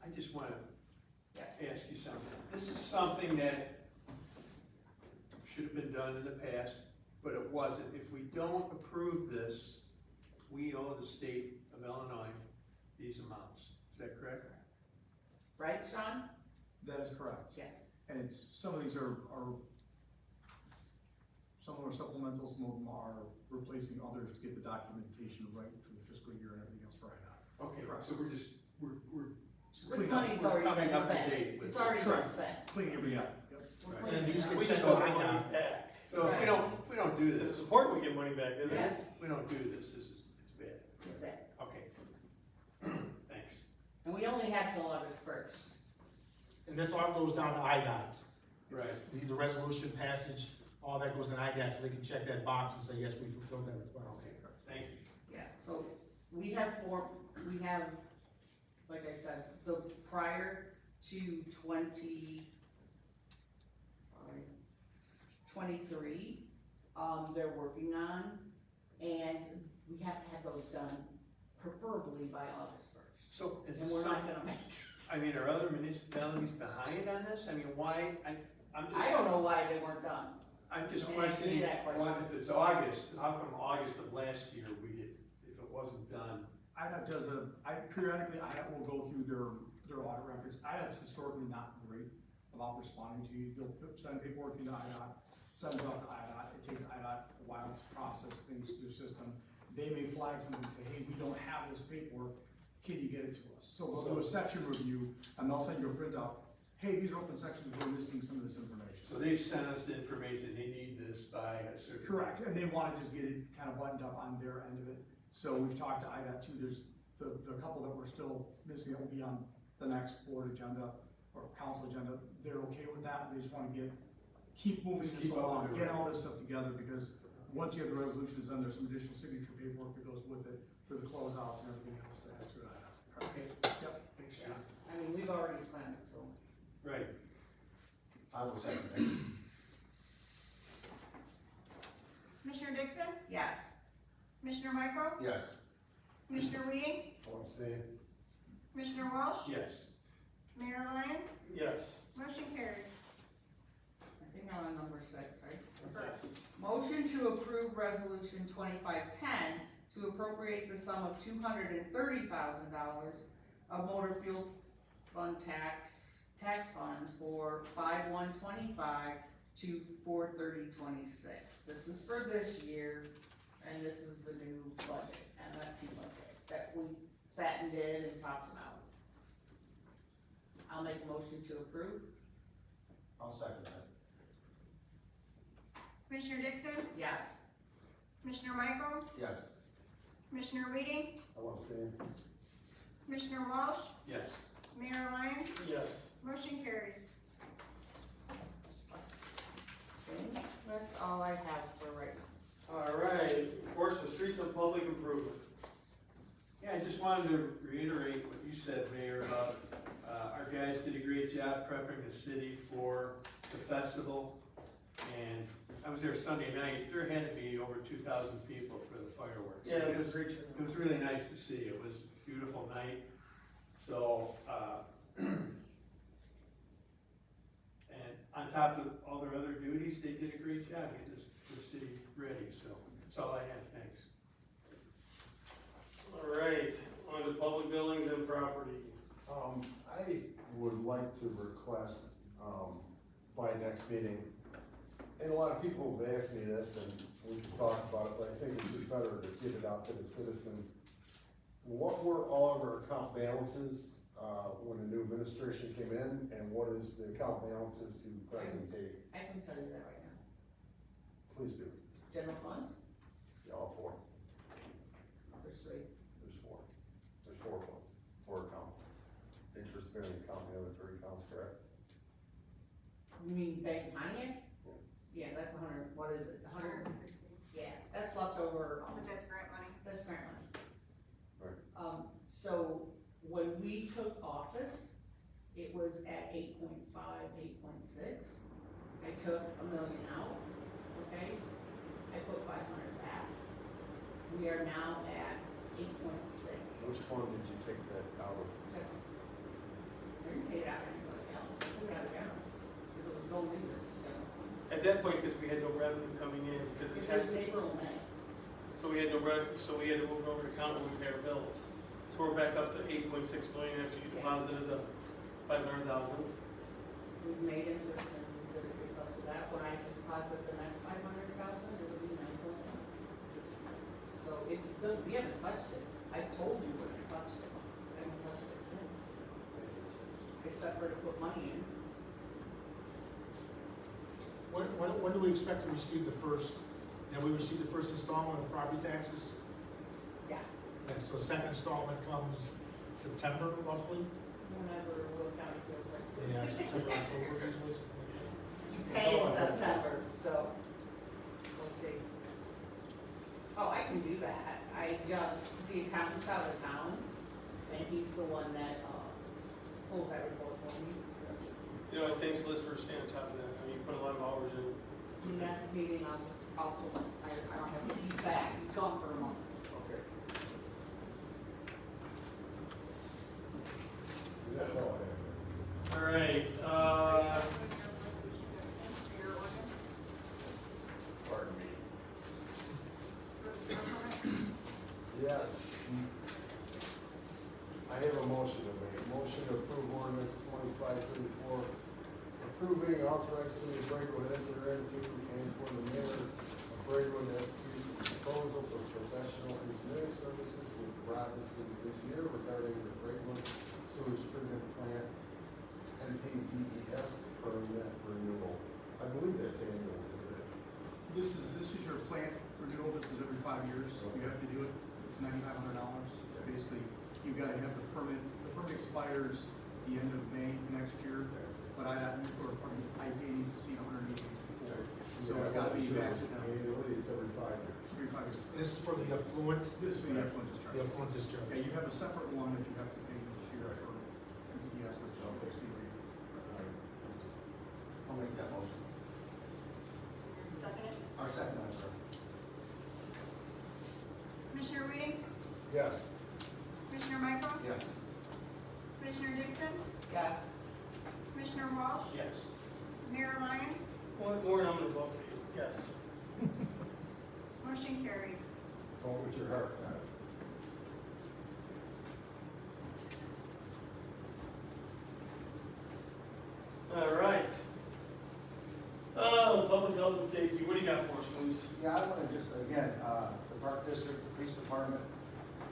I just wanna Yes. ask you something. This is something that should have been done in the past, but it wasn't. If we don't approve this, we owe the state of Illinois these amounts. Is that correct? Right, Sean? That is correct. Yes. And it's, some of these are some of them are supplemental, some of them are replacing others to get the documentation right for the fiscal year and everything else for IDOT. Okay, Correct. so we're This money's already coming been up to spent. date with It's already been Correct. spent. Cleaning everything up. Yep. We're Right. cleaning And these it can up. We just send want to the money IDOT. So back. if we don't do It's this, important we get money back, isn't Yeah. it? we don't do this, it's bad. It's bad. Okay. Thanks. And we only had till August 1st. And this all goes down to IDOT. Right. The resolution passage, all that goes to IDOT, so they can check that box and say, yes, we fulfilled that requirement. Okay, thank you. Yeah, so we have, like I said, the prior to 23, they're working on, and we have to have those done preferably by August 1st. So is And this we're not something, gonna make, I mean, are other municipalities behind on this? I mean, why, I'm just. I don't know why they weren't done. I'm just Don't ask me questioning, that question. why, if it's August, how come August of last year we did, if it wasn't done? IDOT does periodically, IDOT will go through their audit records. IDOT's historically not great about responding to you. You'll send paperwork into IDOT, send it out to IDOT. It takes IDOT a while to process things through their system. They may flag something and say, hey, we don't have this paperwork, can you get it to us? So they'll do a section review, and they'll send you a printout. Hey, these are open sections, we're missing some of this information. So they've sent us the information, they need this by a certain. Correct, and they wanna just get it kind of buttoned up on their end of it. So we've talked to IDOT too, there's the couple that we're still missing, that will be on the next board agenda or council agenda. They're okay with that, they just wanna keep moving this Keep up along, with the get all this stuff together, because once you have the resolutions, then there's some additional signature paperwork that goes with it for the closeouts and everything else that has to go to IDOT. Okay. Yep. Thanks, John. I mean, we've already spent it, so. Right. I will second that. Commissioner Dixon? Yes. Commissioner Michael? Yes. Commissioner Weeding? I'll abstain. Commissioner Walsh? Yes. Mayor Lyons? Yes. Motion carries. I think I'm on number 6, right? Motion to approve resolution 25-10 to appropriate the sum of $230,000 of motor fuel fund tax funds for 5/1/25 to 4/30/26. This is for this year, and this is the new budget, MFT budget, that we sat and did and talked about. I'll make a motion to approve. I'll second that. Commissioner Dixon, Yes. Commissioner Michael, Yes. Commissioner Weeding, I want to stand. Commissioner Walsh, Yes. Mayor Lyons, Yes. motion carries. Okay, that's all I have for right now. All right, reports for streets of public improvement. Yeah, I just wanted to reiterate what you said, Mayor, about, our guys did a great job prepping the city for the festival. And I was there Sunday night, there had to be over 2,000 people for the fireworks. Yeah, it was a great show. It was really nice to see, it was a beautiful night, so, and on top of all their other duties, they did a great job, getting the city ready, so, that's all I have, thanks. All right, on to public buildings and property. I would like to request, by next meeting, and a lot of people have asked me this, and we can talk about it, but I think it's just better to get it out to the citizens. What were all of our account balances, when the new administration came in, and what is the account balances to present day? I can tell you that right now. Please do. General funds, Yeah, all four. there's three. There's four. There's four funds, four accounts. Interest bearing account, the other three accounts, correct? You mean Bank Pontiac? Yeah, that's 100, what is it, 100? 160. Yeah, that's leftover, But that's grant money. that's grant money. Right. So when we took office, it was at 8.5, 8.6. I took $1 million out, okay? I put 500 back. We are now at 8.6. Which fund did you take that out of? I didn't take it out of anybody else, I took it out of general, because it was going into general fund. At that point, because we had no revenue coming in, because the It tax, was April, May. so we had no revenue, so we had to move it over to account when we pay our bills. So we're back up to 8.6 million after you deposited the 500,000. We've made interest and that it gets up to that, when I deposit the next 500,000, it'll be 9.1. So it's good, we haven't touched it, I told you when I touched it, I haven't touched it since. Except for to put money in. When do we expect to receive the first, we received the first installment of the property taxes? Yes. And so the second installment comes September roughly? Whenever Will County feels like. Yeah, September, October usually, something like that. You pay in September, so we'll see. Oh, I can do that. The accountant's out of town, and he's the one that, pulls that report for me. You know, thanks Liz for staying on top of that. I mean, you put a lot of hours in. The next meeting, I'll pull it. I don't have, he's back, he's gone for a month. Okay. That's all I have. All right, Pardon me. Bruce, comment? Yes. I have a motion to make. Motion to approve ordinance 2534, approving authorized city of Braidwood enter into and for the mayor of Braidwood to execute a proposal for professional engineering services with Robinson this year regarding the Braidwood sewage treatment plant NPDES permit renewal. I believe that's annual, is it? This is your plant renewal, this is every 5 years, you have to do it, it's $9,500, basically, you gotta have the permit expires the end of May next year, but IPA needs to see 180 before, so it's gotta be back to them. Annually, it's every 5 years. Every 5 years. And this is for the effluent? This is for the effluent discharge. The effluent discharge. Yeah, you have a separate one that you have to pay each year for MPDS, which is the I'll make that motion. Second it? Our second, I'm sorry. Commissioner Weeding, Yes. Commissioner Michael, Yes. Commissioner Dixon, Yes. Commissioner Walsh, yes. Mayor Lyons, One more, and I'm gonna vote for you. Yes. motion carries. Vote with your heart, Pat. All right. Public health health and safety, what do you got for us, please? Yeah, I wanna just, again, the park district, the police department,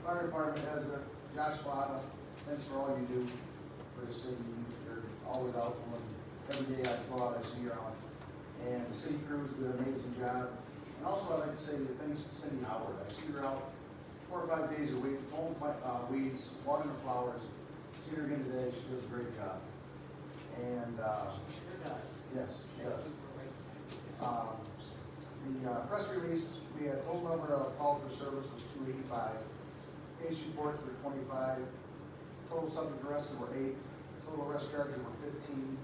fire department has the, Josh Bada, thanks for all you do for the city. You're always out when, every day I go out, I see you out. And the city crews do an amazing job. And also I'd like to say thanks to Cindy Howard. I see her out 4 or 5 days a week, mowing weeds, watering the flowers. See her again today, she does a great job. And, She sure does. yes, she Thank does. you for waiting. The press release, we had total number of call for service was 285. Case reports were 25. Total subject arrested were 8. Total arrest charges were 15.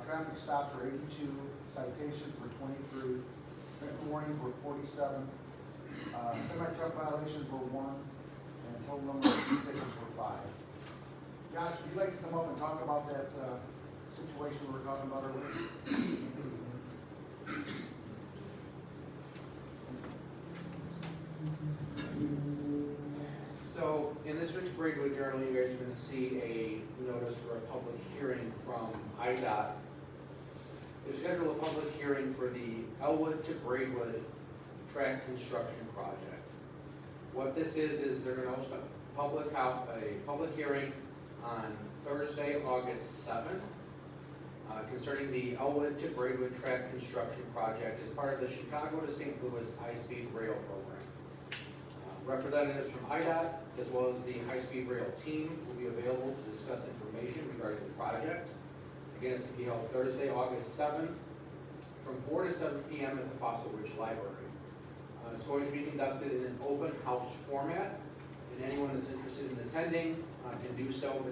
Traffic stops were 82. Citations were 23. Written warnings were 47. Semi-truck violations were 1. And total number of tickets were 5. Josh, would you like to come up and talk about that situation we were talking about earlier? So, in this week's Braidwood Journal, you guys are gonna see a notice for a public hearing from IDOT. They've scheduled a public hearing for the Elwood to Braidwood track construction project. What this is they're gonna host a public hearing on Thursday, August 7th, concerning the Elwood to Braidwood track construction project as part of the Chicago to St. Louis high-speed rail program. Representatives from IDOT, as well as the high-speed rail team, will be available to discuss information regarding the project. Again, it's going to be held Thursday, August 7th, from 4 to 7 p.m. at the Fossil Ridge Library. It's going to be conducted in an open house format, and anyone that's interested in attending can do so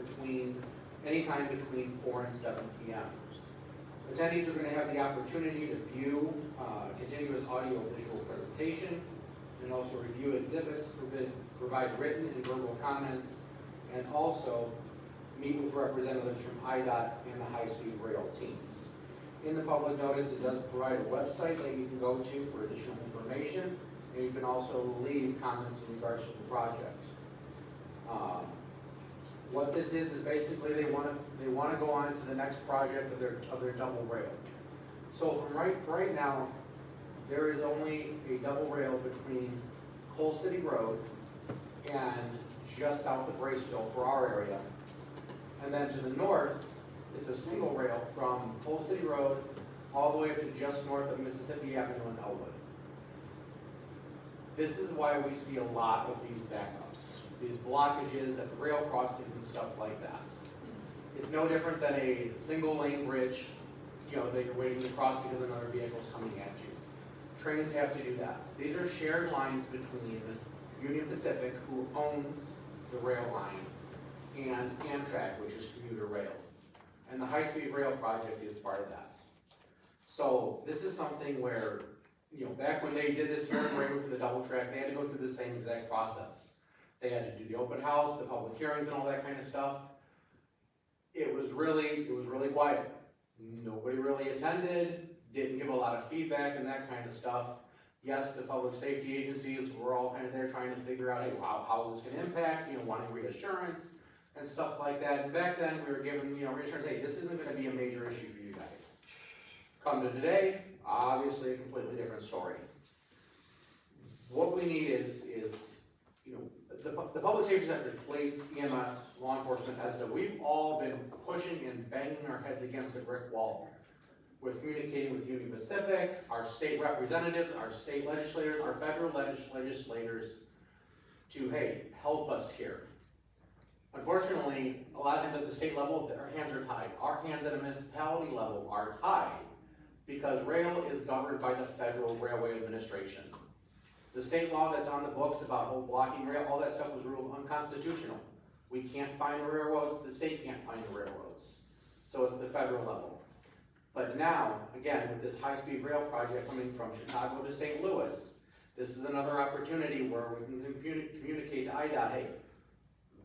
anytime between 4 and 7 p.m. Attendees are going to have the opportunity to view continuous audio-visual presentation, and also review exhibits, provide written and verbal comments, and also meet with representatives from IDOT and the high-speed rail team. In the public notice, it does provide a website that you can go to for additional information, and you can also leave comments in regards to the project. What this is basically they want to go on to the next project of their double rail. So from right now, there is only a double rail between Coal City Road and just south of Braceville for our area. And then to the north, it's a single rail from Coal City Road all the way up to just north of Mississippi Avenue in Elwood. This is why we see a lot of these backups, these blockages at the rail crossings and stuff like that. It's no different than a single lane bridge, that you're waiting to cross because another vehicle's coming at you. Trains have to do that. These are shared lines between Union Pacific, who owns the rail line, and Amtrak, which is commuter rail. And the high-speed rail project is part of that. So this is something where, back when they did this here in Braidwood for the double track, they had to go through the same exact process. They had to do the open house, the public hearings and all that kind of stuff. It was really quiet. Nobody really attended, didn't give a lot of feedback and that kind of stuff. Yes, the public safety agencies were all kind of there trying to figure out, hey, wow, how is this gonna impact, wanting reassurance and stuff like that. And back then, we were given, reassurance, hey, this isn't gonna be a major issue for you guys. Come to today, obviously a completely different story. What we need is the public safety sector, police, EMS, law enforcement, ESTA, we've all been pushing and banging our heads against a brick wall with communicating with Union Pacific, our state representatives, our state legislators, our federal legislators to, hey, help us here. Unfortunately, a lot of times at the state level, our hands are tied. Our hands at a municipality level are tied because rail is governed by the Federal Railway Administration. The state law that's on the books about blocking rail, all that stuff was ruled unconstitutional. We can't find the railroads, the state can't find the railroads. So it's the federal level. But now, again, with this high-speed rail project coming from Chicago to St. Louis, this is another opportunity where we can communicate to IDOT, hey,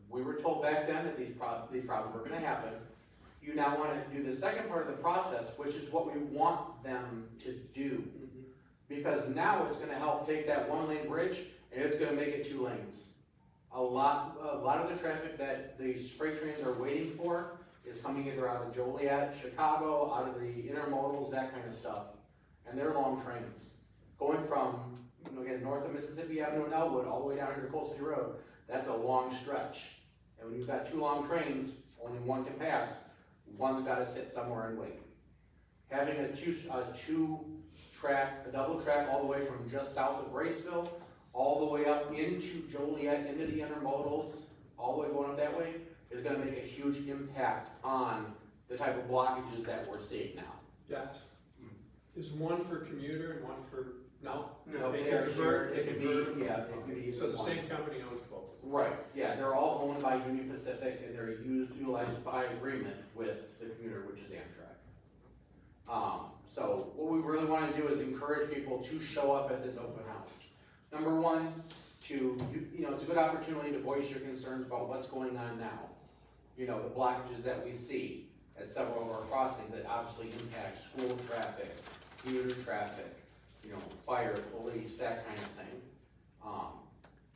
we were told back then that these problems were gonna happen. You now wanna do the second part of the process, which is what we want them to do. Because now it's gonna help take that one-lane bridge and it's gonna make it 2 lanes. A lot of the traffic that these freight trains are waiting for is coming either out of Joliet, Chicago, out of the intermodals, that kind of stuff. and they're long trains. Going from, you know, again, north of Mississippi Avenue in Elwood, all the way down here to Coal City Road, that's a long stretch. And when you've got two long trains, only one can pass, one's gotta sit somewhere and wait. Having a double track all the way from just south of Braceville, all the way up into Joliet, into the intermodals, all the way going up that way, is gonna make a huge impact on the type of blockages that we're seeing now. Josh, is one for commuter and one for? No, They they're can shared, convert, it could be, yeah, it could be. So the one. same company owns both? Right, yeah, they're all owned by Union Pacific, and they're utilized by agreement with the commuter, which is Amtrak. So what we really wanna do is encourage people to show up at this open house. Number one, you know, it's a good opportunity to voice your concerns about what's going on now. You know, the blockages that we see at several of our crossings that obviously impact school traffic, commuter traffic, you know, fire, police, that kind of thing.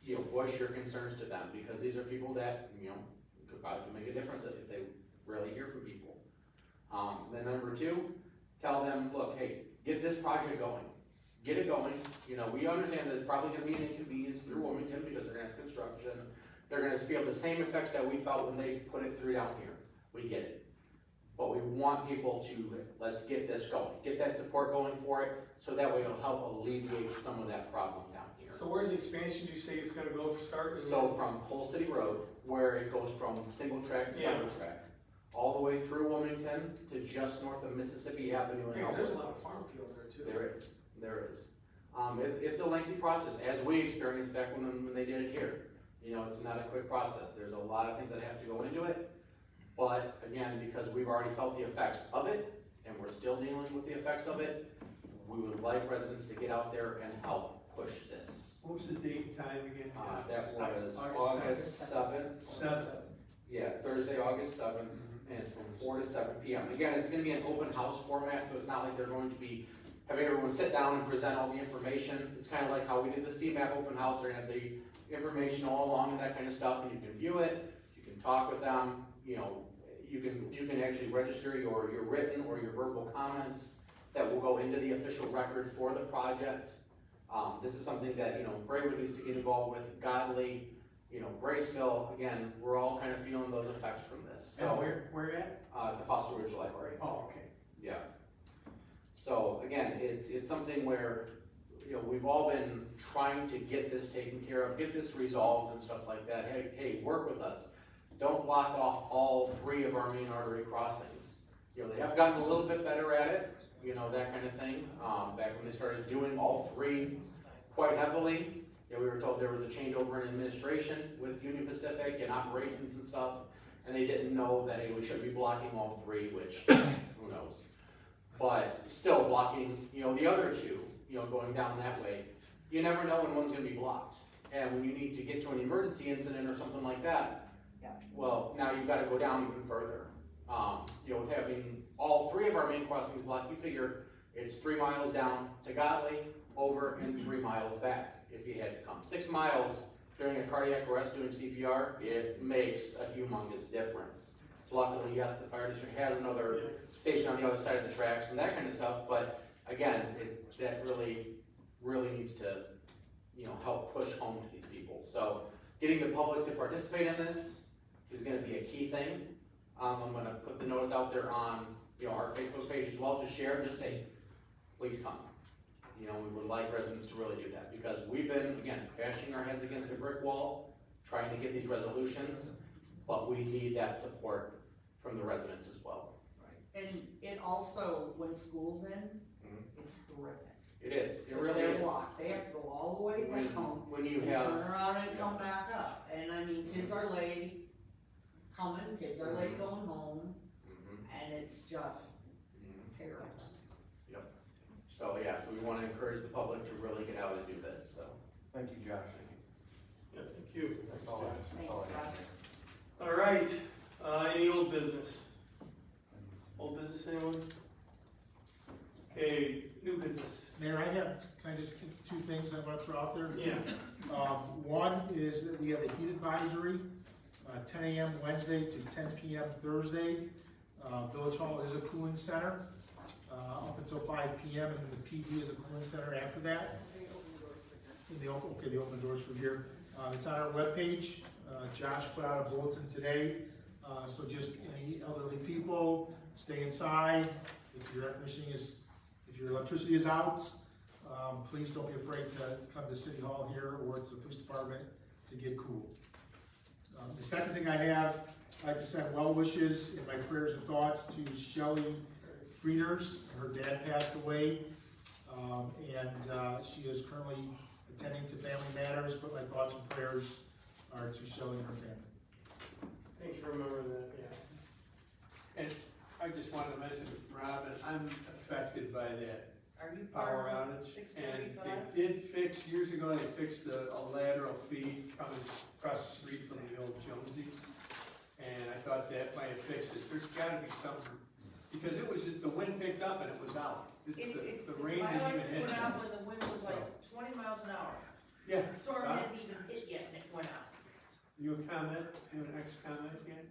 You know, voice your concerns to them, because these are people that, you know, could probably make a difference if they really hear from people. Then number two, tell them, look, hey, get this project going. Get it going. You know, we understand that it's probably gonna be an inconvenience through Wilmington because they're gonna have construction. They're gonna feel the same effects that we felt when they put it through down here. We get it. But we want people to, let's get this going. Get that support going for it, so that way it'll help alleviate some of that problem down here. So where's the expansion you say it's gonna go for start? So from Coal City Road, where it goes from single track to Yeah. double track, all the way through Wilmington to just north of Mississippi Avenue in Yeah, 'cause there's a Elwood. lot of farm field there too. There is. It's a lengthy process, as we experienced back when they did it here. You know, it's not a quick process. There's a lot of things that have to go into it. But again, because we've already felt the effects of it, and we're still dealing with the effects of it, we would like residents to get out there and help push this. What was the date and time again? That was August August seventh. 7th. Yeah, Thursday, August seventh, and it's from 4 to 7 p.m. Again, it's gonna be an open house format, so it's not like they're going to be having everyone sit down and present all the information. It's kind of like how we did the CMAP open house. They're gonna have the information all along and that kind of stuff, and you can view it, you can talk with them, you know, you can actually register your written or your verbal comments that will go into the official record for the project. This is something that, you know, Braywood needs to get involved with, Godly, you know, Braceville, again, we're all kind of feeling those effects from this. So, And where at? the Fossil Ridge Library. Oh, okay. Yeah. So again, it's something where, you know, we've all been trying to get this taken care of, get this resolved and stuff like that. Hey, work with us. Don't block off all 3 of our main artery crossings. You know, they have gotten a little bit better at it, you know, that kind of thing. Back when they started doing all 3 quite heavily, you know, we were told there was a changeover in administration with Union Pacific and operations and stuff, and they didn't know that, hey, we should be blocking all 3, which, who knows. But still blocking, you know, the other 2, you know, going down that way. You never know when one's gonna be blocked. And when you need to get to an emergency incident or something like that, well, now you've gotta go down even further. You know, with having all 3 of our main crossings blocked, you figure it's 3 miles down to Godly, over, and 3 miles back if you had to come. 6 miles during a cardiac arrest doing CPR, it makes a humongous difference. Luckily, yes, the fire district has another station on the other side of the tracks and that kind of stuff, but again, that really needs to, you know, help push home to these people. So getting the public to participate in this is gonna be a key thing. I'm gonna put the notice out there on, you know, our Facebook page as well to share, just say, please come. You know, we would like residents to really do that, because we've been, again, bashing our heads against a brick wall, trying to get these resolutions, but we need that support from the residents as well. And it also, when school's in, it's terrific. It is, it really They're is. blocked. They have to go all the way down. When you and have. turn around and yeah. come back up, and I mean, kids are late coming, kids are late going home, and it's just terrible. Yep. So, yeah, so we wanna encourage the public to really get out and do this, so. Thank you, Josh. Yeah, thank you. That's all I have. All right, any old business? Old business, anyone? Okay, new business. Mayor, can I just, 2 things I wanna throw out there? Yeah. One is that we have a heat advisory, 10 a.m. Wednesday to 10 p.m. Thursday. Village Hall is a cooling center. up until 5 PM, and then the PD is a cooling center after that. In the open, okay, the open doors for here. It's on our webpage. Josh put out a bulletin today, so just any elderly people, stay inside. If your air conditioning is, if your electricity is out, please don't be afraid to come to City Hall here or to the police department to get cool. The second thing I have, I'd like to send well wishes and my prayers and thoughts to Shelley Frieders. Her dad passed away, and she is currently attending to Family Matters, but my thoughts and prayers are to Shelley and her family. Thanks for remembering that, yeah. And I just wanted to mention, Robin, I'm affected by that Are you power part of outage. And 635? they did fix, years ago, they fixed a lateral feed coming across the street from the old Jonesy's. And I thought that might have fixed it. There's gotta be something, because it was, the wind picked up and it was out. The rain My didn't even electric hit. went out when the wind was like 20 miles an hour. Yeah. The storm hadn't even hit yet and it went out. You a comment, you an ex comment again?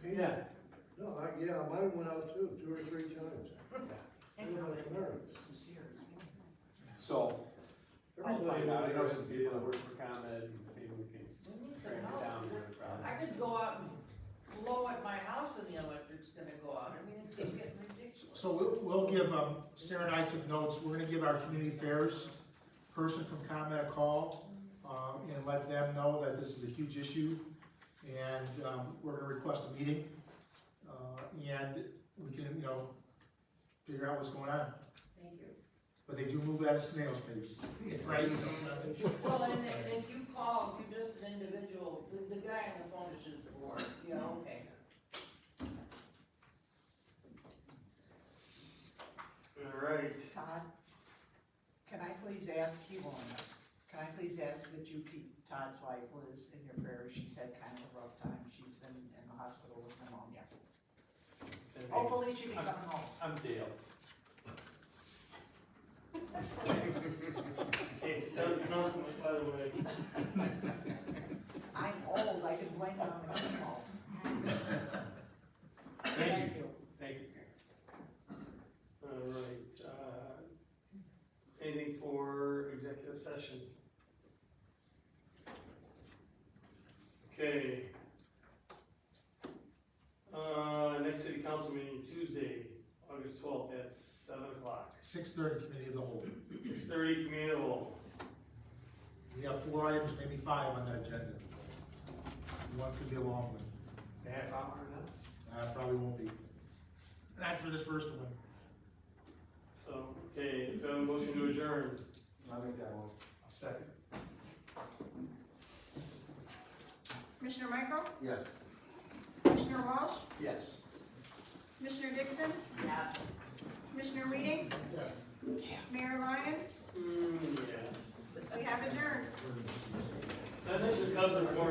Yeah. No, yeah, mine went out too, 2 or 3 times. So, I'll Everybody find out, I know has some to people be that work for ComEd, and maybe we can We need bring some it help. down to 'Cause the problem. I could go out and blow at my house and the electric's gonna go out. I mean, it's just getting ridiculous. So we'll give, Sarah and I took notes, we're gonna give our community affairs person from ComEd a call, and let them know that this is a huge issue, and, we're gonna request a meeting, and we can, figure out what's going on, Thank you. but they do move at a snail's pace, right? Well, and if you call, if you're just an individual, the guy on the phone is just bored, okay. All right. Todd, can I please ask you on this? Can I please ask that you keep Todd's wife Liz in your prayers? She's had kind of a rough time. She's been in the hospital with pneumonia. Hopefully she can come home. I'm Dale. Hey, that was an compliment, by the way. I'm old, I can blame it on the chemo. Thank you. Thank you, Karen. All right, anything for executive session? Okay. Next city council meeting Tuesday, August 12th at 7 o'clock. 6:30 committee of the whole. 6:30 community of the whole. We have 4 items, maybe 5 on that agenda. One could be a long one. Half hour now? Probably won't be. Not for this first one. So, okay, if we have a motion to adjourn. I make that motion. I'll second. Commissioner Michael, Yes. Commissioner Walsh, Yes. Commissioner Dixon, Yes. Commissioner Weeding, Yes. Mayor Lyons, Yes. we have adjourned. That is a cover for,